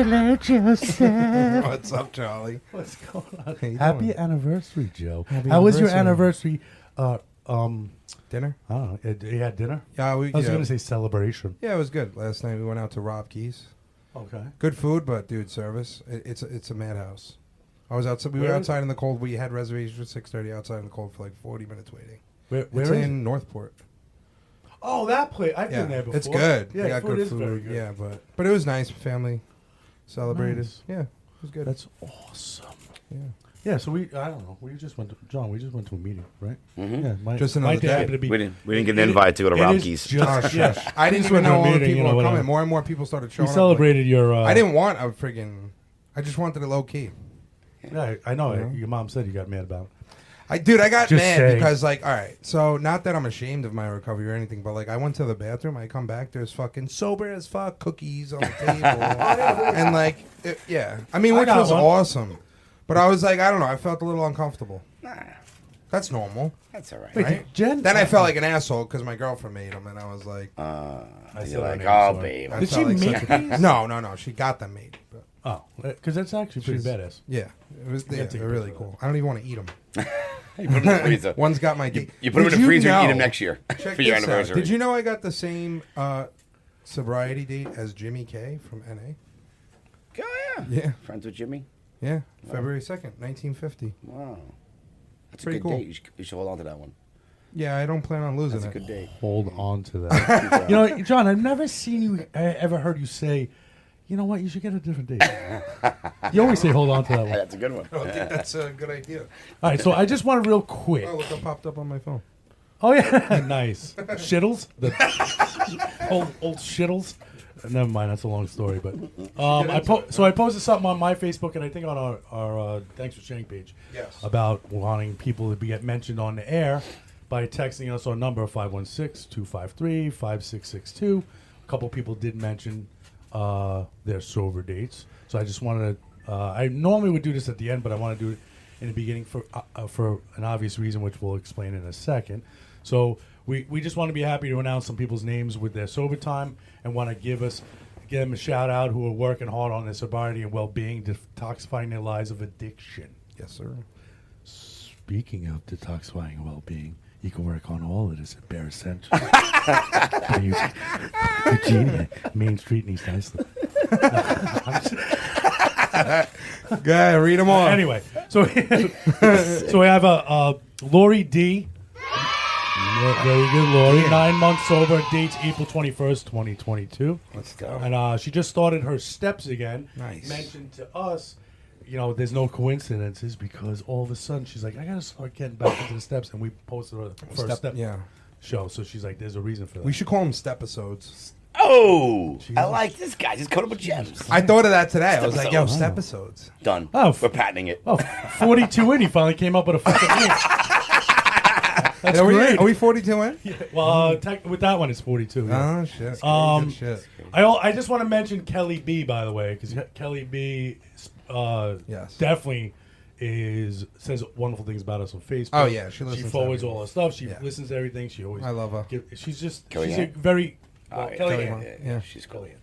Hello, Joseph. What's up, Charlie? What's going on? Happy anniversary, Joe. How was your anniversary? Dinner? I don't know. You had dinner? Yeah, I was going to say celebration. Yeah, it was good. Last night we went out to Rob Key's. Okay. Good food, but dude, service. It's a madhouse. I was outside. We were outside in the cold. We had reservations for 6:30 outside in the cold for like 40 minutes waiting. Where it's is in Northport. Oh, that place. I've been there before. It's good. Yeah, they got food good is food. very good. Yeah, but it was nice. Family celebrated. Nice. Yeah, it was good. That's awesome. Yeah. Yeah, so I don't know. We just went to a meeting, right? Mm-hmm. Yeah, Just another my dad day. happened to be. We didn't get an invite to go to Rob Key's. Yeah, I didn't Just even went to know a all the meeting, people you know, were whatever. coming. More and more people started We showing up. celebrated your. I didn't want a friggin'. I just wanted it low key. Yeah, I know. Yeah. Your mom said you got mad about it. I got Just mad saying. because, like, all right, so not that I'm ashamed of my recovery or anything, but like, I went to the bathroom, I come back, there's fucking sober as fuck cookies on the table, and like, yeah, I mean, which was awesome, but I was like, I don't know, I felt a little uncomfortable. Nah, That's normal. that's all right. Wait, Right? Jen. Then I felt like an asshole because my girlfriend made them, and I was like, You're said her like, name, oh, sorry. babe. I Did felt she like make such a- these? No, she got them made. But Oh, because that's actually pretty She's- badass. yeah, it was. gotta Yeah, take a they're really picture of cool. I don't even want to eat them. You put them in the freezer. One's got my. You put them in the freezer and eat them next year Check for your this out. anniversary. Did you know I got the same sobriety date as Jimmy K from NA? Oh, yeah. Yeah. Friends with Jimmy? Yeah, February 2nd, 1950. Wow. That's Pretty a good cool. date. You should hold on to that one. Yeah, I don't plan on losing That's a it. good date. Hold on to that. You know, John, I've never seen you, ever heard you say, you know what, you should get a different date. You always say hold on to that one. That's a good one. I don't think that's a good idea. All right, so I just want to real quick. Oh, look what popped up on my phone. Oh, yeah. Nice. Shittles? The old shittles? Never mind, that's a long story. But I posted something on my Facebook and I think on our Thanks for Sharing page Yes. about wanting people to get mentioned on the air by texting us our number 516-253-5662. A couple people did mention their sober dates. So I just wanted to, I normally would do this at the end, but I want to do it in the beginning for an obvious reason, which we'll explain in a second. So we just want to be happy to announce some people's names with their sober time and want to give them a shout out who are working hard on their sobriety and well-being, detoxifying their lives of addiction. Yes, sir. Speaking of detoxifying and well-being, you can work on all of this at Bare Essentials. Eugenia, Main Street in East Islip. Guy, read them all. Anyway, so we have a Lori D. Very good, Lori. 9 months sober, dates April 21st, 2022. Let's go. And she just started her steps again. Nice. Mentioned to us, there's no coincidences because all of a sudden she's like, I got to start getting back into the steps. And we posted her first step Yeah. show. So she's like, there's a reason for that. We should call them step-esodes. Oh, I like this guy. Just cut him with gems. I thought of that today. I was like, yo, Step-esodes. step-esodes. Done. Oh, We're patenting it. Oh, 42 in, he finally came up with a fucking name. That's great. Are we 42 in? Well, with that one, it's 42. Yeah. Oh, shit. Good shit. I just want to mention Kelly B, by the way, because Kelly B Yes. definitely says wonderful things about us on Facebook. Oh, yeah, she listens to forwards everything. all our stuff. She Yeah. listens to everything. She always. I love her. She's just. Kelly she's a Ann? very. Oh, yeah. Kelly Kelly Ann. Ann. Yeah. She's cool. Very.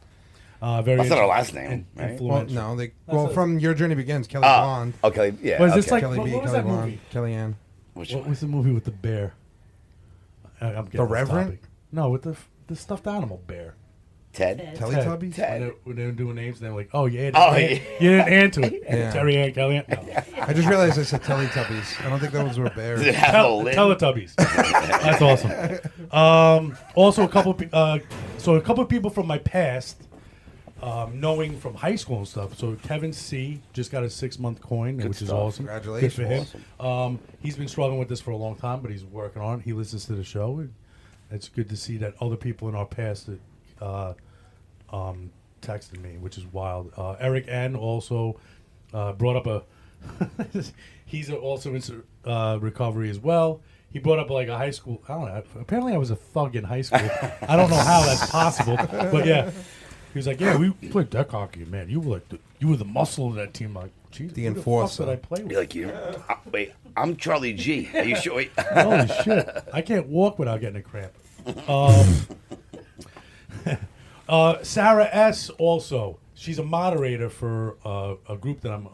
That's not her inter- last name, right? Well, influential. no, from Your Journey Begins, Kelly Oh, Blonde. okay. Yeah. Was this okay. like- Kelly what B, was Kelly that Blonde, movie? Kelly Ann. Which What one? was the movie with the bear? I'm getting off Reverend? topic. No, with the stuffed animal bear. Ted? Teletubbies? Ted. When they were doing names, and they were like, "Oh, you Oh, didn't add to it." Yeah. Terry Ann, Kelly Ann. No. I just realized I said Teletubbies. I don't think those were bears. Does it have a lid? Teletubbies. That's awesome. Also, a couple of people from my past, knowing from high school and stuff. So Kevin C. just got a 6-month coin, which is stuff. awesome. Congratulations. Good for him. He's been struggling with this for a long time, but he's working on it. He listens to the show. It's good to see that other people in our past that texted me, which is wild. Eric N. also brought up a. He's also in recovery as well. He brought up like a high school. I don't know. Apparently, I was a thug in high school. I don't know how that's possible, but yeah. He was like, "Yeah, we played deck hockey, man. You were the muscle of that team." I'm like, geez, The who enforcer. the fuck did I play with? You're like, wait, I'm Charlie G. Are you sure? Holy shit! I can't walk without getting a cramp. Sarah S. also, she's a moderator for a group that I'm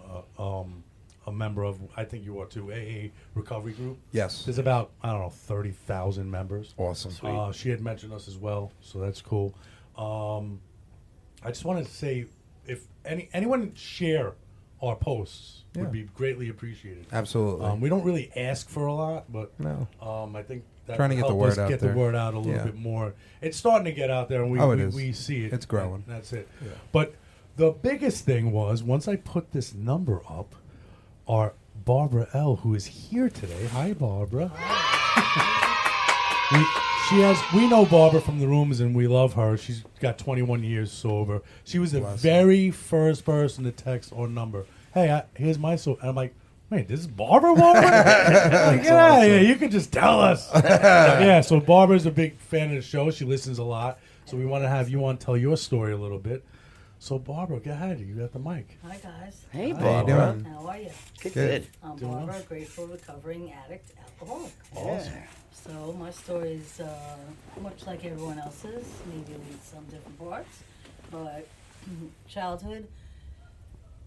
a member of. I think you are too. AA recovery group. Yes. There's about 30,000 members. Awesome. She had mentioned us as well, so that's cool. I just wanted to say, if anyone share our posts, would be greatly appreciated. Absolutely. We don't really ask for a lot, but No. I think that Trying to get the help word us out get there. the word out a little bit more. It's starting to get out there, and we see it. It's growing. And that's it. Yeah. But the biggest thing was once I put this number up, our Barbara L, who is here today. Hi, Barbara. We know Barbara from the rooms, and we love her. She's got 21 years sober. She was the very first person to text our number. Hey, here's my sober. And I'm like, wait, this is Barbara? Like, get out of here. You can just tell us. Yeah, so Barbara's a big fan of the show. She listens a lot. So we want to have you on, tell your story a little bit. So, Barbara, go ahead. You got the mic. Hi, guys. Hey, How you Barbara. doing? How are you? Good. I'm Doing Barbara, well. a grateful, recovering addict, alcoholic. Awesome. So my story is much like everyone else's, maybe with some different parts. But childhood,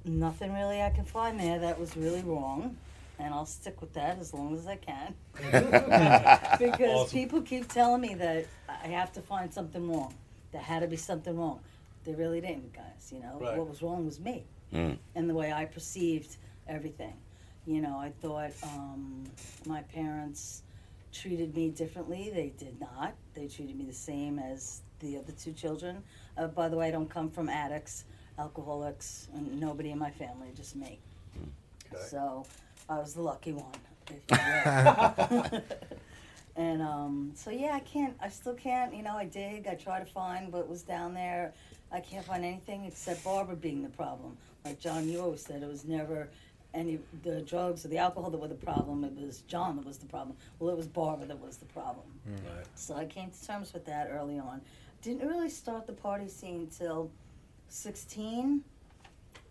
nothing really I can find there that was really wrong. And I'll stick with that as long as I can. Because Awesome. people keep telling me that I have to find something wrong. There had to be something wrong. They really didn't, guys. You know, Right. what was wrong was me. Mm. And the way I perceived everything. You know, I thought my parents treated me differently. They did not. They treated me the same as the other two children. By the way, I don't come from addicts, alcoholics, and nobody in my family, just me. Okay. So I was the lucky one, if you will. And so yeah, I still can't, you know, I dig, I try to find what was down there. I can't find anything except Barbara being the problem. Like John, you always said, it was never the drugs or the alcohol that were the problem, it was John that was the problem. Well, it was Barbara that was the problem. Right. So I came to terms with that early on. Didn't really start the party scene till 16,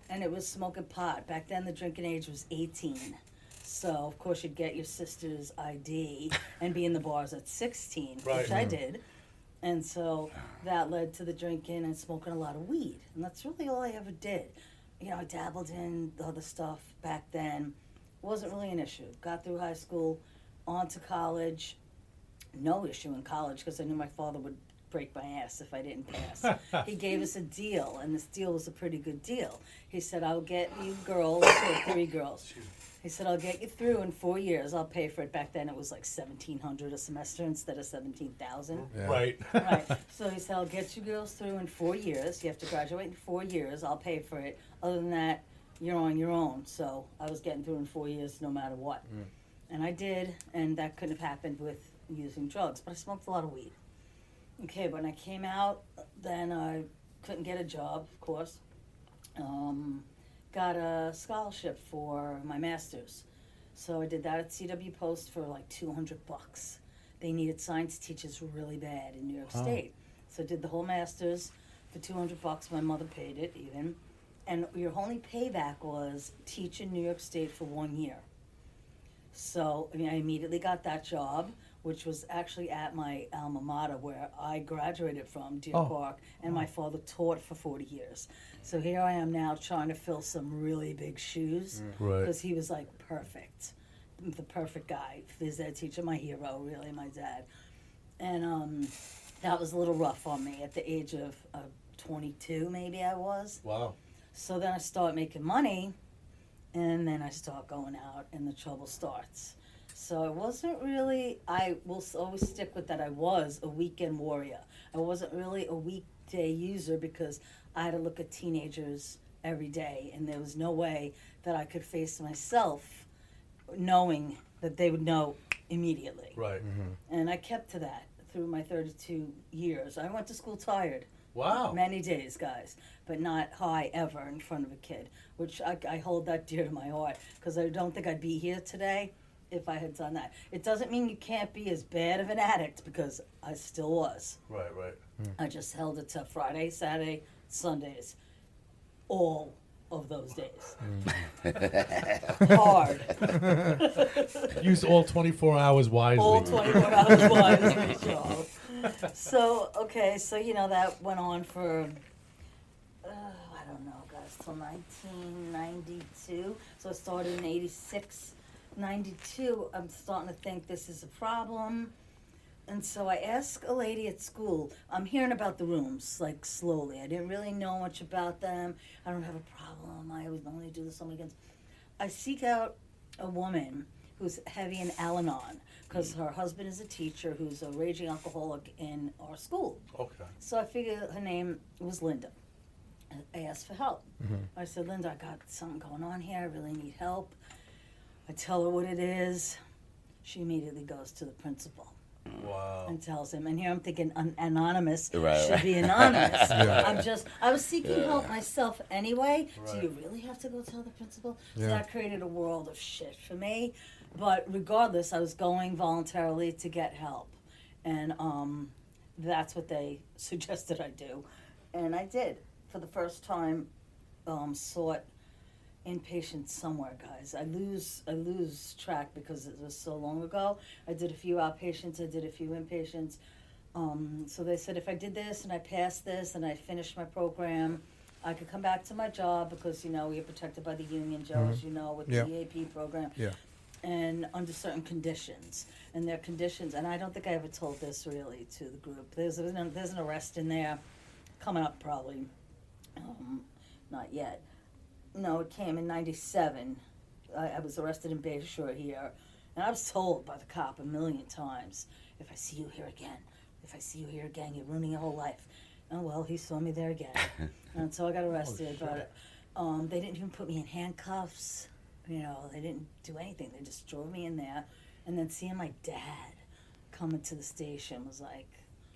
and it was smoking pot. Back then the drinking age was 18. So, of course, you'd get your sister's ID and be in the bars at 16, Right. which I did. And so that led to the drinking and smoking a lot of weed. And that's really all I ever did. You know, I dabbled in the other stuff back then. Wasn't really an issue. Got through high school, on to college. No issue in college because I knew my father would break my ass if I didn't pass. He gave us a deal, and this deal was a pretty good deal. He said, I'll get you girls, or 3 girls. He said, I'll get you through in 4 years. I'll pay for it. Back then it was like $1,700 a semester instead of $17,000. Yeah. Right. Right. So he said, I'll get you girls through in 4 years. You have to graduate in 4 years. I'll pay for it. Other than that, you're on your own. So I was getting through in 4 years no matter what. And I did, and that couldn't have happened with using drugs. But I smoked a lot of weed. Okay, when I came out, then I couldn't get a job, of course. Got a scholarship for my master's. So I did that at CW Post for like $200. They needed science teachers really bad in New York State. So I did the whole master's for $200. My mother paid it even. And your only payback was teach in New York State for 1 year. So, I mean, I immediately got that job, which was actually at my alma mater where I graduated from, Deer Park, and my father taught for 40 years. So here I am now trying to fill some really big shoes, Right. because he was like perfect, the perfect guy, phys ed teacher, my hero, really, my dad. And that was a little rough on me at the age of 22, maybe I was. Wow. So then I start making money, and then I start going out, and the trouble starts. So I wasn't really, I will always stick with that, I was a weekend warrior. I wasn't really a weekday user because I had to look at teenagers every day, and there was no way that I could face myself knowing that they would know immediately. Right. And I kept to that through my 32 years. I went to school tired. Wow. Many days, guys, but not high ever in front of a kid, which I hold that dear to my heart because I don't think I'd be here today if I had done that. It doesn't mean you can't be as bad of an addict because I still was. Right, right. I just held it to Friday, Saturday, Sundays, all of those days. Hard. Used all 24 hours wisely. All 24 hours wisely, so. So, okay, so, you know, that went on for, I don't last till 1992. So I started in 86, 92. I'm starting to think this is a problem. And so I asked a lady at school, I'm hearing about the rooms, like slowly. I didn't really know much about them. I don't have a problem. I would only do this on weekends. I seek out a woman who's heavy in Al-Anon because her husband is a teacher who's a raging alcoholic in our school. Okay. So I figured her name was Linda. I asked for help. I said, Linda, I got something going on here. I really need help. I tell her what it is. She immediately goes to the principal Wow. and tells him. And here I'm thinking anonymous Right, should right. be anonymous. Yeah. I was seeking help myself anyway. Do Right. you really have to go tell the principal? So Yeah. that created a world of shit for me. But regardless, I was going voluntarily to get help. And that's what they suggested I do. And I did. For the first time, sought inpatient somewhere, guys. I lose track because it was so long ago. I did a few outpatients, I did a few inpatients. So they said if I did this and I passed this and I finished my program, I could come back to my job because, you know, we are protected by the union, Joe, as you know, with Yeah. the EAP program. Yeah. And under certain conditions. And their conditions, and I don't think I ever told this really to the group. There's an arrest in there coming up probably. Not yet. No, it came in 97. I was arrested in Bayshore here. And I was told by the cop a million times, if I see you here again, if I see you here again, you're ruining your whole life. Oh, well, he saw me there again. And so I got arrested. shit. But they didn't even put me in handcuffs. You know, they didn't do anything. They just drove me in there. And then seeing my dad coming to the station was like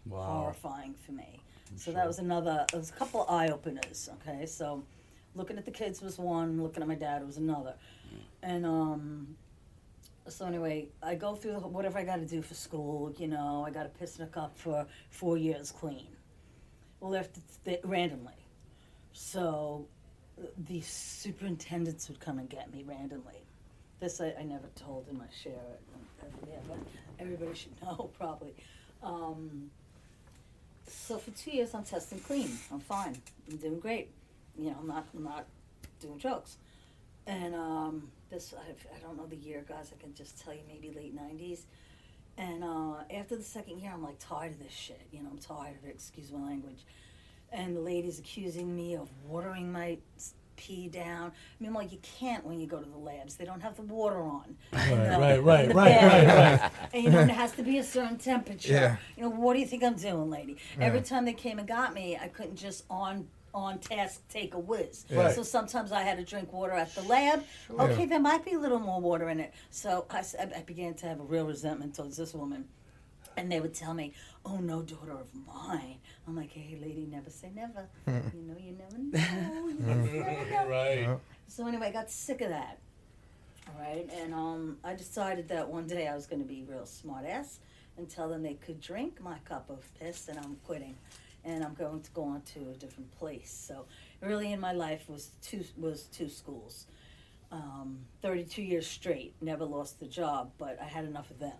Wow. horrifying for me. So that was it was a couple eye openers, okay? So looking at the kids was one, looking at my dad was another. And so anyway, I go through whatever I got to do for school, you know, I got to piss in a cup for 4 years clean. Well, left randomly. So the superintendents would come and get me randomly. This I never told in my share, yeah, but everybody should know probably. So for 2 years I'm testing clean. I'm fine. I'm doing great. You know, I'm not doing drugs. And I don't know the year, guys. I can just tell you maybe late 90s. And after the second year, I'm like tired of this shit. You know, I'm tired of it. Excuse my language. And the lady's accusing me of watering my pee down. I mean, like, you can't when you go to the labs. They don't have the water on. Right. And, you know, it has to be a certain temperature. Yeah. You know, what do you think I'm doing, lady? Yeah. Every time they came and got me, I couldn't just on task take a whiz. Yeah. So sometimes I had to drink water at the lab. Okay, Yeah. there might be a little more water in it. So I began to have a real resentment towards this woman. And they would tell me, oh, no daughter of mine. I'm like, hey, lady, never say never. You know, you never know. You never know. Right. So anyway, I got sick of that. All right, and I decided that one day I was going to be real smart ass and tell them they could drink my cup of piss, and I'm quitting, and I'm going to go on to a different place. So early in my life was two schools, 32 years straight. Never lost the job, but I had enough of them.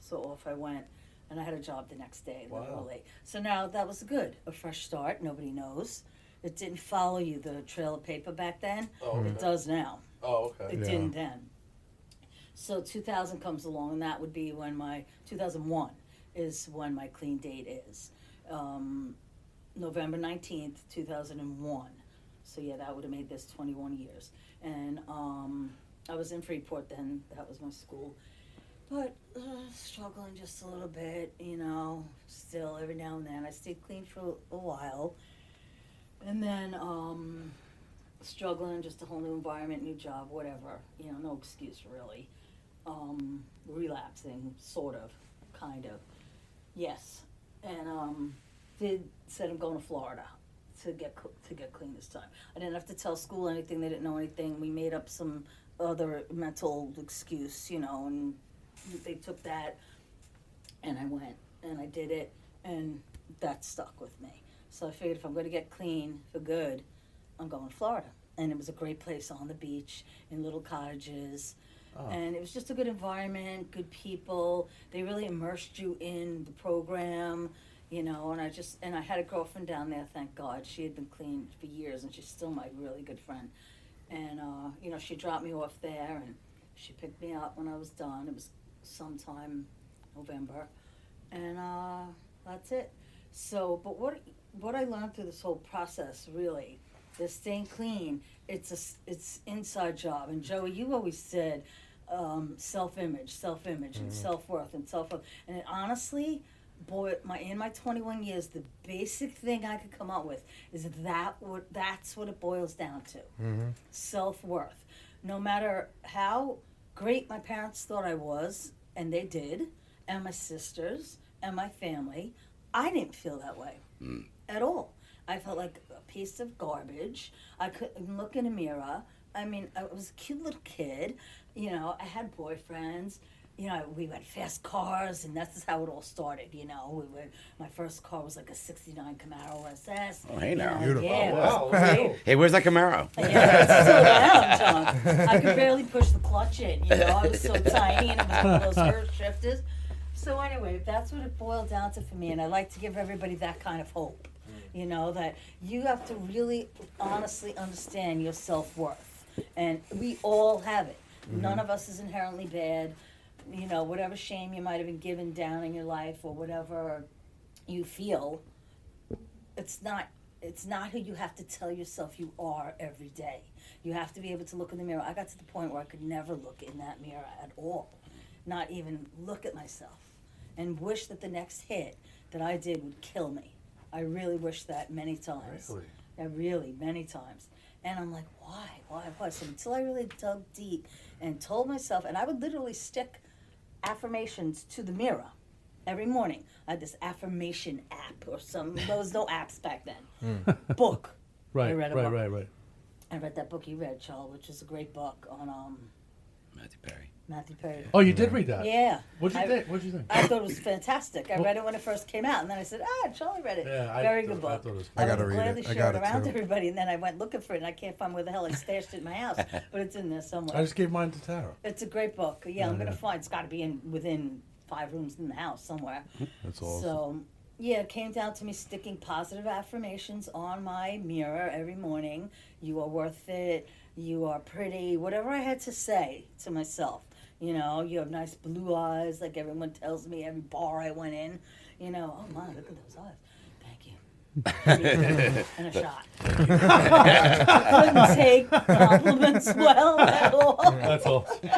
So off I went, and I had a job the next day, literally. So now that was good, a fresh start. Nobody knows. It didn't follow you, the trail of paper back then. Oh, It okay. does now. Oh, okay. It Yeah. didn't then. So 2000 comes along, and that would be when 2001 is when my clean date is. November 19th, 2001. So yeah, that would have made this 21 years. And I was in Freeport then, that was my school. But struggling just a little bit, you know, still every now and then. I stayed clean for a while. And then struggling, just a whole new environment, new job, whatever. You know, no excuse really. Relapsing, sort of, kind of. Yes. And said I'm going to Florida to get clean this time. I didn't have to tell school anything. They didn't know anything. We made up some other mental excuse, you know, and they took that, and I went, and I did it, and that stuck with me. So I figured if I'm going to get clean for good, I'm going to Florida. And it was a great place on the beach, in little cottages, and it was just a good environment, good people. They really immersed you in the program. you know, and I had a girlfriend down there, thank God. She had been clean for years, and she's still my really good friend. And, you know, she dropped me off there, and she picked me up when I was done. It was sometime November, and that's it. So, but what I learned through this whole process, really, is staying clean. It's inside job. And Joey, you always said self-image, and self-worth, and self-worth. And honestly, boy, in my 21 years, the basic thing I could come up with is that's what it boils down to. Self-worth. No matter how great my parents thought I was, and they did, and my sisters and my family, I didn't feel that way at all. I felt like a piece of garbage. I couldn't look in a mirror. I mean, I was a cute little kid. You know, I had boyfriends. You know, we had fast cars, and that's how it all started. You know, my first car was like a '69 Camaro SS. Oh, hey now. Beautiful. Yeah, it Wow. was great. Hey, where's that Camaro? Yeah, it's still around, John. I could barely push the clutch in, you know. I was so tiny, and it was one of those earth shifters. So anyway, that's what it boiled down to for me, and I like to give everybody that kind of hope. You know, that you have to really honestly understand your self-worth. And we all have it. None of us is inherently bad. You know, whatever shame you might have been given down in your life or whatever you feel, it's not who you have to tell yourself you are every day. You have to be able to look in the mirror. I got to the point where I could never look in that mirror at all. Not even look at myself. And wish that the next hit that I did would kill me. I really wish that many times. Really? Yeah, really, many times. And I'm like, why? So until I really dug deep and told myself, and I would literally stick affirmations to the mirror every morning. I had this affirmation app or there was no apps back then. Book. Right, I read a right, book. right. I read that book you read, Charles, which is a great book on Matthew Perry. Matthew Perry. Oh, you did read that? Yeah. What'd you think? What'd you think? I thought it was fantastic. I read it when it first came out, and then I said, Charlie read it. Yeah, Very good book. I thought it was. I gotta would read gladly it. I share got it it around too. to everybody, and then I went looking for it, and I can't find where the hell I stashed it in my house, but it's in there somewhere. I just gave mine to Tara. It's a great book. Yeah, I'm gonna find. It's got to be within 5 rooms in the house somewhere. That's awesome. So, yeah, it came down to me sticking positive affirmations on my mirror every morning. You are worth it. You are pretty. Whatever I had to say to myself. You know, you have nice blue eyes, like everyone tells me every bar I went in. You know, oh my, look at those eyes. Thank you. And a shot. I couldn't take compliments well at all. That's awesome.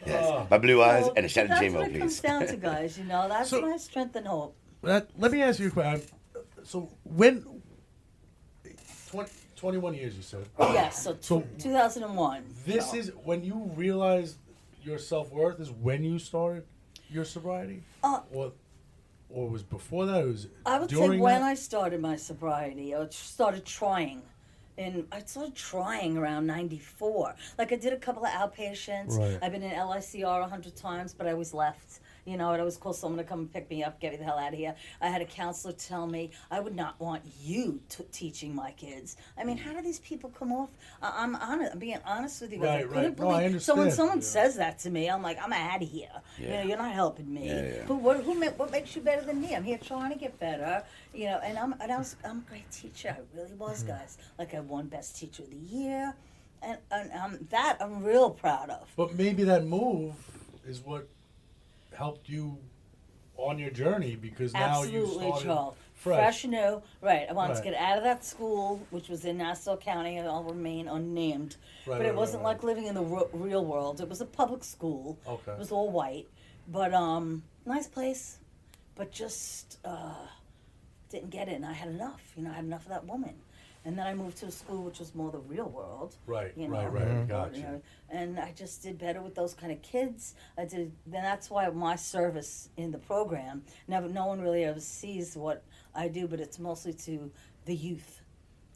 Yes. My blue eyes and a shot of That's JMO, what it comes please. down to, guys. You know, that's So- my strength and hope. Let me ask you a question. So when 21 years, you said. Yes, so, So 2001. This So. is when you realized your self-worth is when you started your sobriety? Or was before that? Or was I would say during when that? I started my sobriety, I started trying. And I started trying around 94. Like, I did a couple of outpatients. Right. I've been in LICR 100 times, but I always left. You know, I'd always call someone to come and pick me up, get me the hell out of here. I had a counselor tell me, I would not want you teaching my kids. I mean, how do these people come off? I'm honest. I'm being honest with you guys. Right, I couldn't right. No, I believe. So when understand. someone Yeah. says that to me, I'm like, I'm out of here. You Yeah. know, you're not helping me. Yeah. What makes you better than me? I'm here trying to get better. You know, and I'm a great teacher. I really was, guys. Like, I won Best Teacher of the Year, and that I'm real proud of. But maybe that move is what helped you on your journey, because now you Absolutely, started Charles. fresh. New. Right. I wanted to Right. get out of that school, which was in Nassau County, and I'll remain unnamed. Right, But it right, wasn't right, like living in the real world. It was a public school. Okay. It was all white. But, nice place. But just didn't get it, and I had enough. You know, I had enough of that woman. And then I moved to a school which was more the real world. Right, You right, know, right. Got you you. know, and I just did better with those kind of kids. Then that's why my service in the program. Never, no one really ever sees what I do, but it's mostly to the youth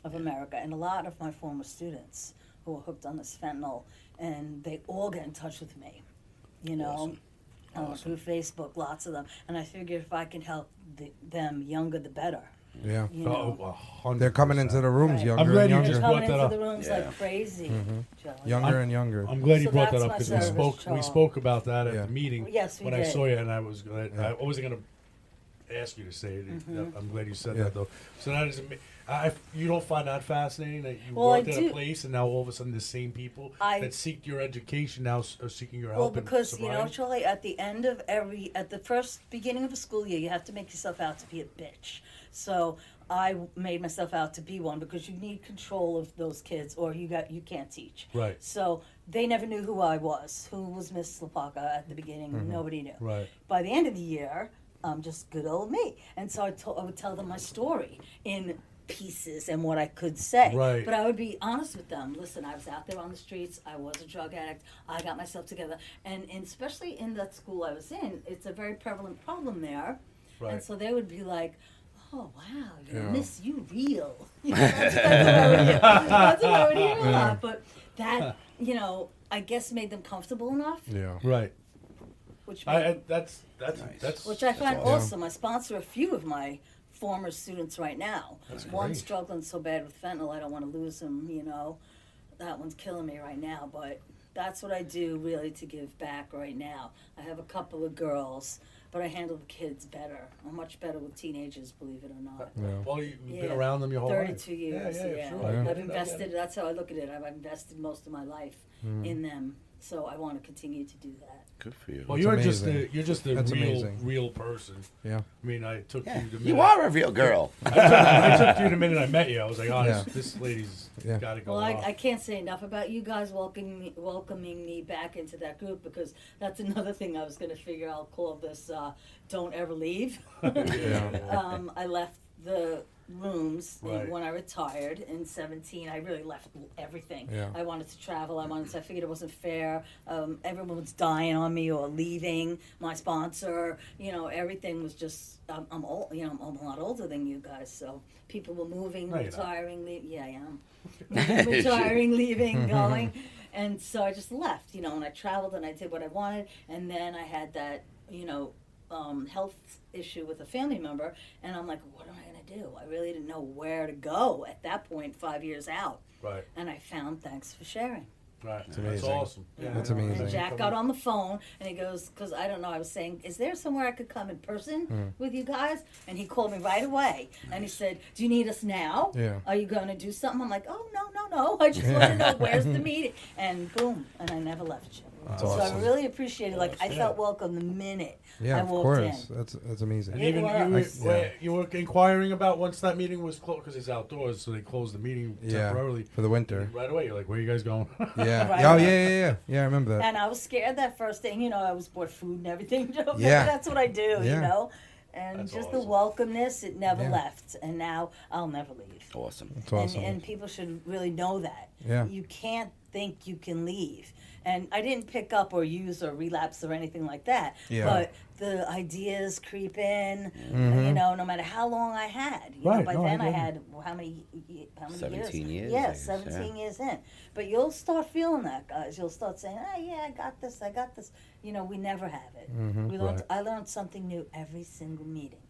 of America and a lot of my former students who are hooked on this fentanyl, and they all get in touch with me. You know, through Facebook, lots of them, and I figure if I can help them younger, the better. Yeah. You know. Oh, 100%. They're coming into the rooms Right. younger I'm glad and you younger. just Coming brought that into up. the rooms Yeah. like crazy. Joe. Younger and younger. I'm glad you So brought that that's up, my because we service, spoke Charles. about that at Yeah. the meeting Yes, we when I did. saw you, and I wasn't gonna ask you to say it. Mm-hmm. I'm glad you said Yeah. that though. So that is, you don't find that fascinating that you Well, I worked at a do. place and now all of a sudden the same people that seek your education now are seeking your Well, help. because in you know, sobriety? Charlie, at the first beginning of a school year, you have to make yourself out to be a bitch. So I made myself out to be one because you need control of those kids, or you can't teach. Right. So they never knew who I was. Who was Miss Lapaka at the beginning? Nobody knew. Right. By the end of the year, I'm just good old me, and so I would tell them my story in pieces and what I could say. Right. But I would be honest with them. Listen, I was out there on the streets. I was a drug addict. I got myself together. And especially in that school I was in, it's a very prevalent problem there. Right. And so they would be like, oh, wow, Yeah. Miss You Real. You know, that's what I would hear a lot. But that, you know, I guess made them comfortable enough, Yeah. Right. which made, That's Nice. which I find awesome. awesome. I sponsor a few of my former students right now. That's One's great. struggling so bad with fentanyl, I don't want to lose him, you know. That one's killing me right now, but that's what I do really to give back right now. I have a couple of girls, but I handle the kids better. I'm much better with teenagers, believe it or not. Yeah. Well, you've been Yeah. around them your whole life. 32 years, yeah. Sure. Yeah. I've I get invested, it. that's how I look at it. I've invested most of my life in them, so I want to continue to do that. Good for you. Well, That's you're just a That's real amazing. real person. Yeah. I mean, I took Yeah, you the minute you are a real girl. I took you the minute I met you. I was like, oh, Yeah. this lady's Yeah. got to go Well, on. I can't say enough about you guys welcoming me back into that group, because that's another thing I was going to figure. I'll call this "Don't Ever Leave." Yeah. I left the rooms Right. when I retired in 17. I really left everything. Yeah. I wanted to travel. I figured it wasn't fair. Everyone was dying on me or leaving. My sponsor, you know, everything was just. I'm old. You know, I'm a lot older than you guys, so people were moving, No, you're not. retiring. Yeah, I am. Retiring, leaving, going, and so I just left. You know, and I traveled and I did what I wanted, and then I had that, you know, health issue with a family member, and I'm like, what am I gonna do? I really didn't know where to go at that point, 5 years out, Right. and I found Thanks for Sharing. Right. That's amazing. awesome. Yeah, That's I know. amazing. And Jack got on the phone and he goes, because I don't know, I was saying, is there somewhere I could come in person with you guys? And he called me right away and he said, do you need us now? Yeah. Are you going to do something? I'm like, oh, no. I just want to know where's the meeting. And boom, and I never left you. That's So awesome. I really appreciate it. Like, I Yeah. felt welcome the minute Yeah, I of walked course. in. That's amazing. And It even was. you were inquiring about once that meeting was closed, because it's outdoors, so they closed the meeting Yeah. temporarily. For the winter. Right away, you're like, where are you guys going? Yeah. Right. Oh, yeah. Yeah, I remember that. And I was scared that first thing, you know, I was bought food and everything. Yeah. That's what I do, you Yeah. know. And That's just awesome. the welcomeness, it never Yeah. left. And now I'll never leave. Awesome. That's awesome. And people should really know that. Yeah. You can't think you can leave. And I didn't pick up or use or relapse or anything like that. Yeah. But the ideas creep in, Mm-hmm. you know, no matter how long I had. You know, Right, by no, I then I get it. had, how many 17 years, I Yeah, guess, 17 years in. But you'll start feeling that, guys. You'll start saying, oh, yeah, I got this. You know, we never have it. We learned, Right. I learned something new every single meeting.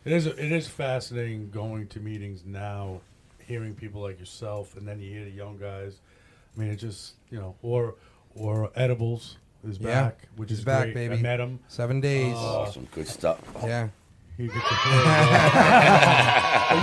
It is fascinating going to meetings now, hearing people like yourself, and then you hear the young guys. I mean, it just, you know, or Edibles is Yeah, back, which he's is back, great. baby. I met him. 7 days. Awesome. Good stuff. Yeah. He gets to play.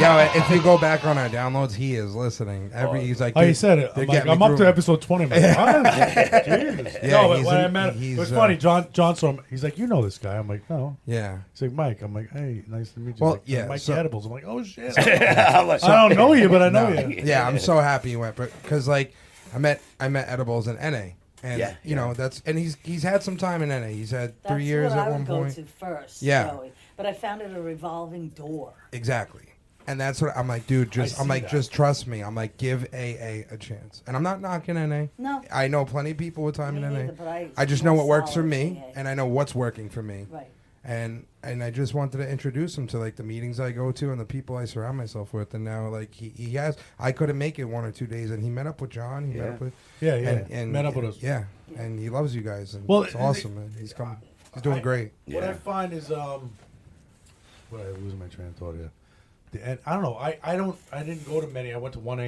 Yo, if you go back on our downloads, he is listening. He's like, Oh, he dude, said it. they're I'm, like, getting me I'm up to through- episode 20. I'm like, what? Jesus. Yeah, No, but he's when I in- met him, it he's, was funny. John saw him. He's like, you know this guy? I'm like, no. Yeah. He's like, Mike. I'm like, hey, nice to meet you. Well, He's like, yeah, Mike so- Edibles. I'm like, oh, shit. I'm like, I don't know you, but I know No. you. Yeah, I'm so happy he went, because like I met Edibles in NA, and Yeah, you know and he's had some time in NA. He's had That's 3 years what at I one would go point. to first, Yeah. Joey. But I found it a revolving door. Exactly. And that's what I'm like, dude. I see that. Just trust me. I'm like, give AA a chance. And I'm not knocking NA. No. I know plenty of people with time Me in neither, NA. but I just more know what works for solid me, AA. and I know what's working for me. Right. And I just wanted to introduce him to like the meetings I go to and the people I surround myself with. And now like he has. I couldn't make it 1 or 2 days, and he met up with John. He met Yeah. up with Yeah. and Met up with us. Yeah, and he loves you guys, and Well, it's awesome, man. He's coming. He's doing great. What I Yeah. find is, what I losing my train of thought here. I don't know. I didn't go to many. I went to one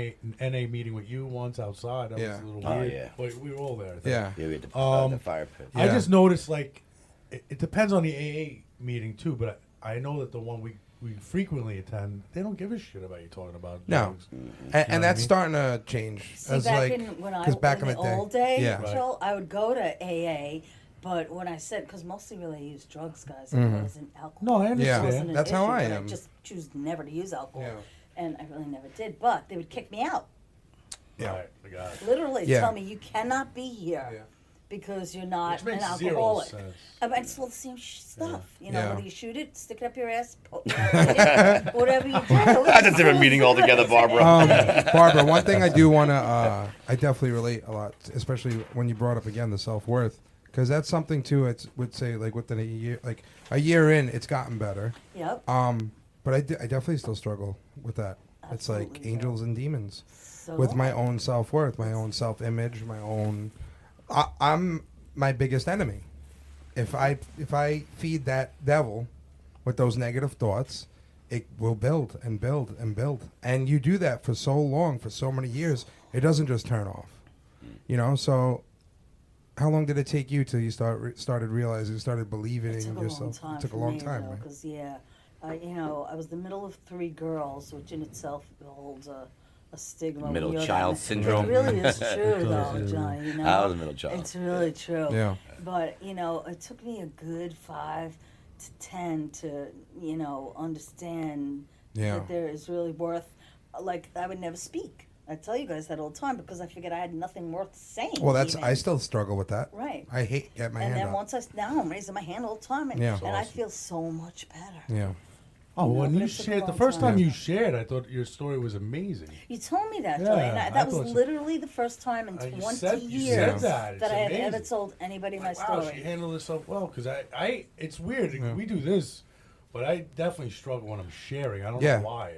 NA meeting with you once outside. That Yeah. was a little Oh, weird. yeah. Well, we were all there. I think. Yeah. Yeah, we had the Um, fire pit. I Yeah. just noticed like it depends on the AA meeting too, but I know that the one we frequently attend, they don't give a shit about you talking about No. drugs. And that's I mean? starting to change. See, As back like, in when I 'cause back in in the the day. old day, Yeah. Right. Joel, I would go to AA, but when I said, because mostly really I use drugs, guys, it wasn't alcohol. No, I It understand. wasn't an That's how issue, I but am. I just choose never to use alcohol, Yeah. and I really never did. But they would kick me out. Yeah. Right, I got it. Literally Yeah. tell me you cannot be here. Yeah. Because you're not Which an makes zero alcoholic. sense. I mean, it's all the same stuff. You know, Yeah. whether you shoot it, stick it up your ass, eat it, whatever you do. That's a different meeting altogether, Barbara. Barbara, one thing I do want to, I definitely relate a lot, especially when you brought up again the self-worth, because that's something too. I would say like within a year in, it's gotten better. Yep. But I definitely still struggle with that. It's like Absolutely, angels and demons So with my own self-worth, my own self-image, my own. I'm my biggest enemy. If I feed that devil with those negative thoughts, it will build and build and build. And you do that for so long, for so many years, it doesn't just turn off. You know, so how long did it take you till you started realizing, started believing It in took a long yourself? time. It took a for long me, time, right? Because you know, I was the middle of 3 girls, which in itself holds a stigma. when Middle you're child that- syndrome. It really is true, It does, though, yeah. Johnny. You know, I was a middle child. It's really true. Yeah. But you know, it took me a good 5 to 10 to understand Yeah. that there is really worth. Like I would never speak. I tell you guys that all the time because I figured I had nothing worth saying. Well, even. I still struggle with that. Right. I hate get my And hand then up. once now I'm raising my hand all the time, and, Yeah. and I feel so much better. Yeah. Oh, You know, when but you it took a shared, the long first time. time you shared, I thought your story was amazing. You told me that, Yeah, Joey, and I that was thought so. literally the first time in You 20 said years that. It's I have amazing. ever told anybody my Wow, story. she handled herself well. Because it's weird. We do this, but I definitely struggle when I'm sharing. I don't Yeah. know why.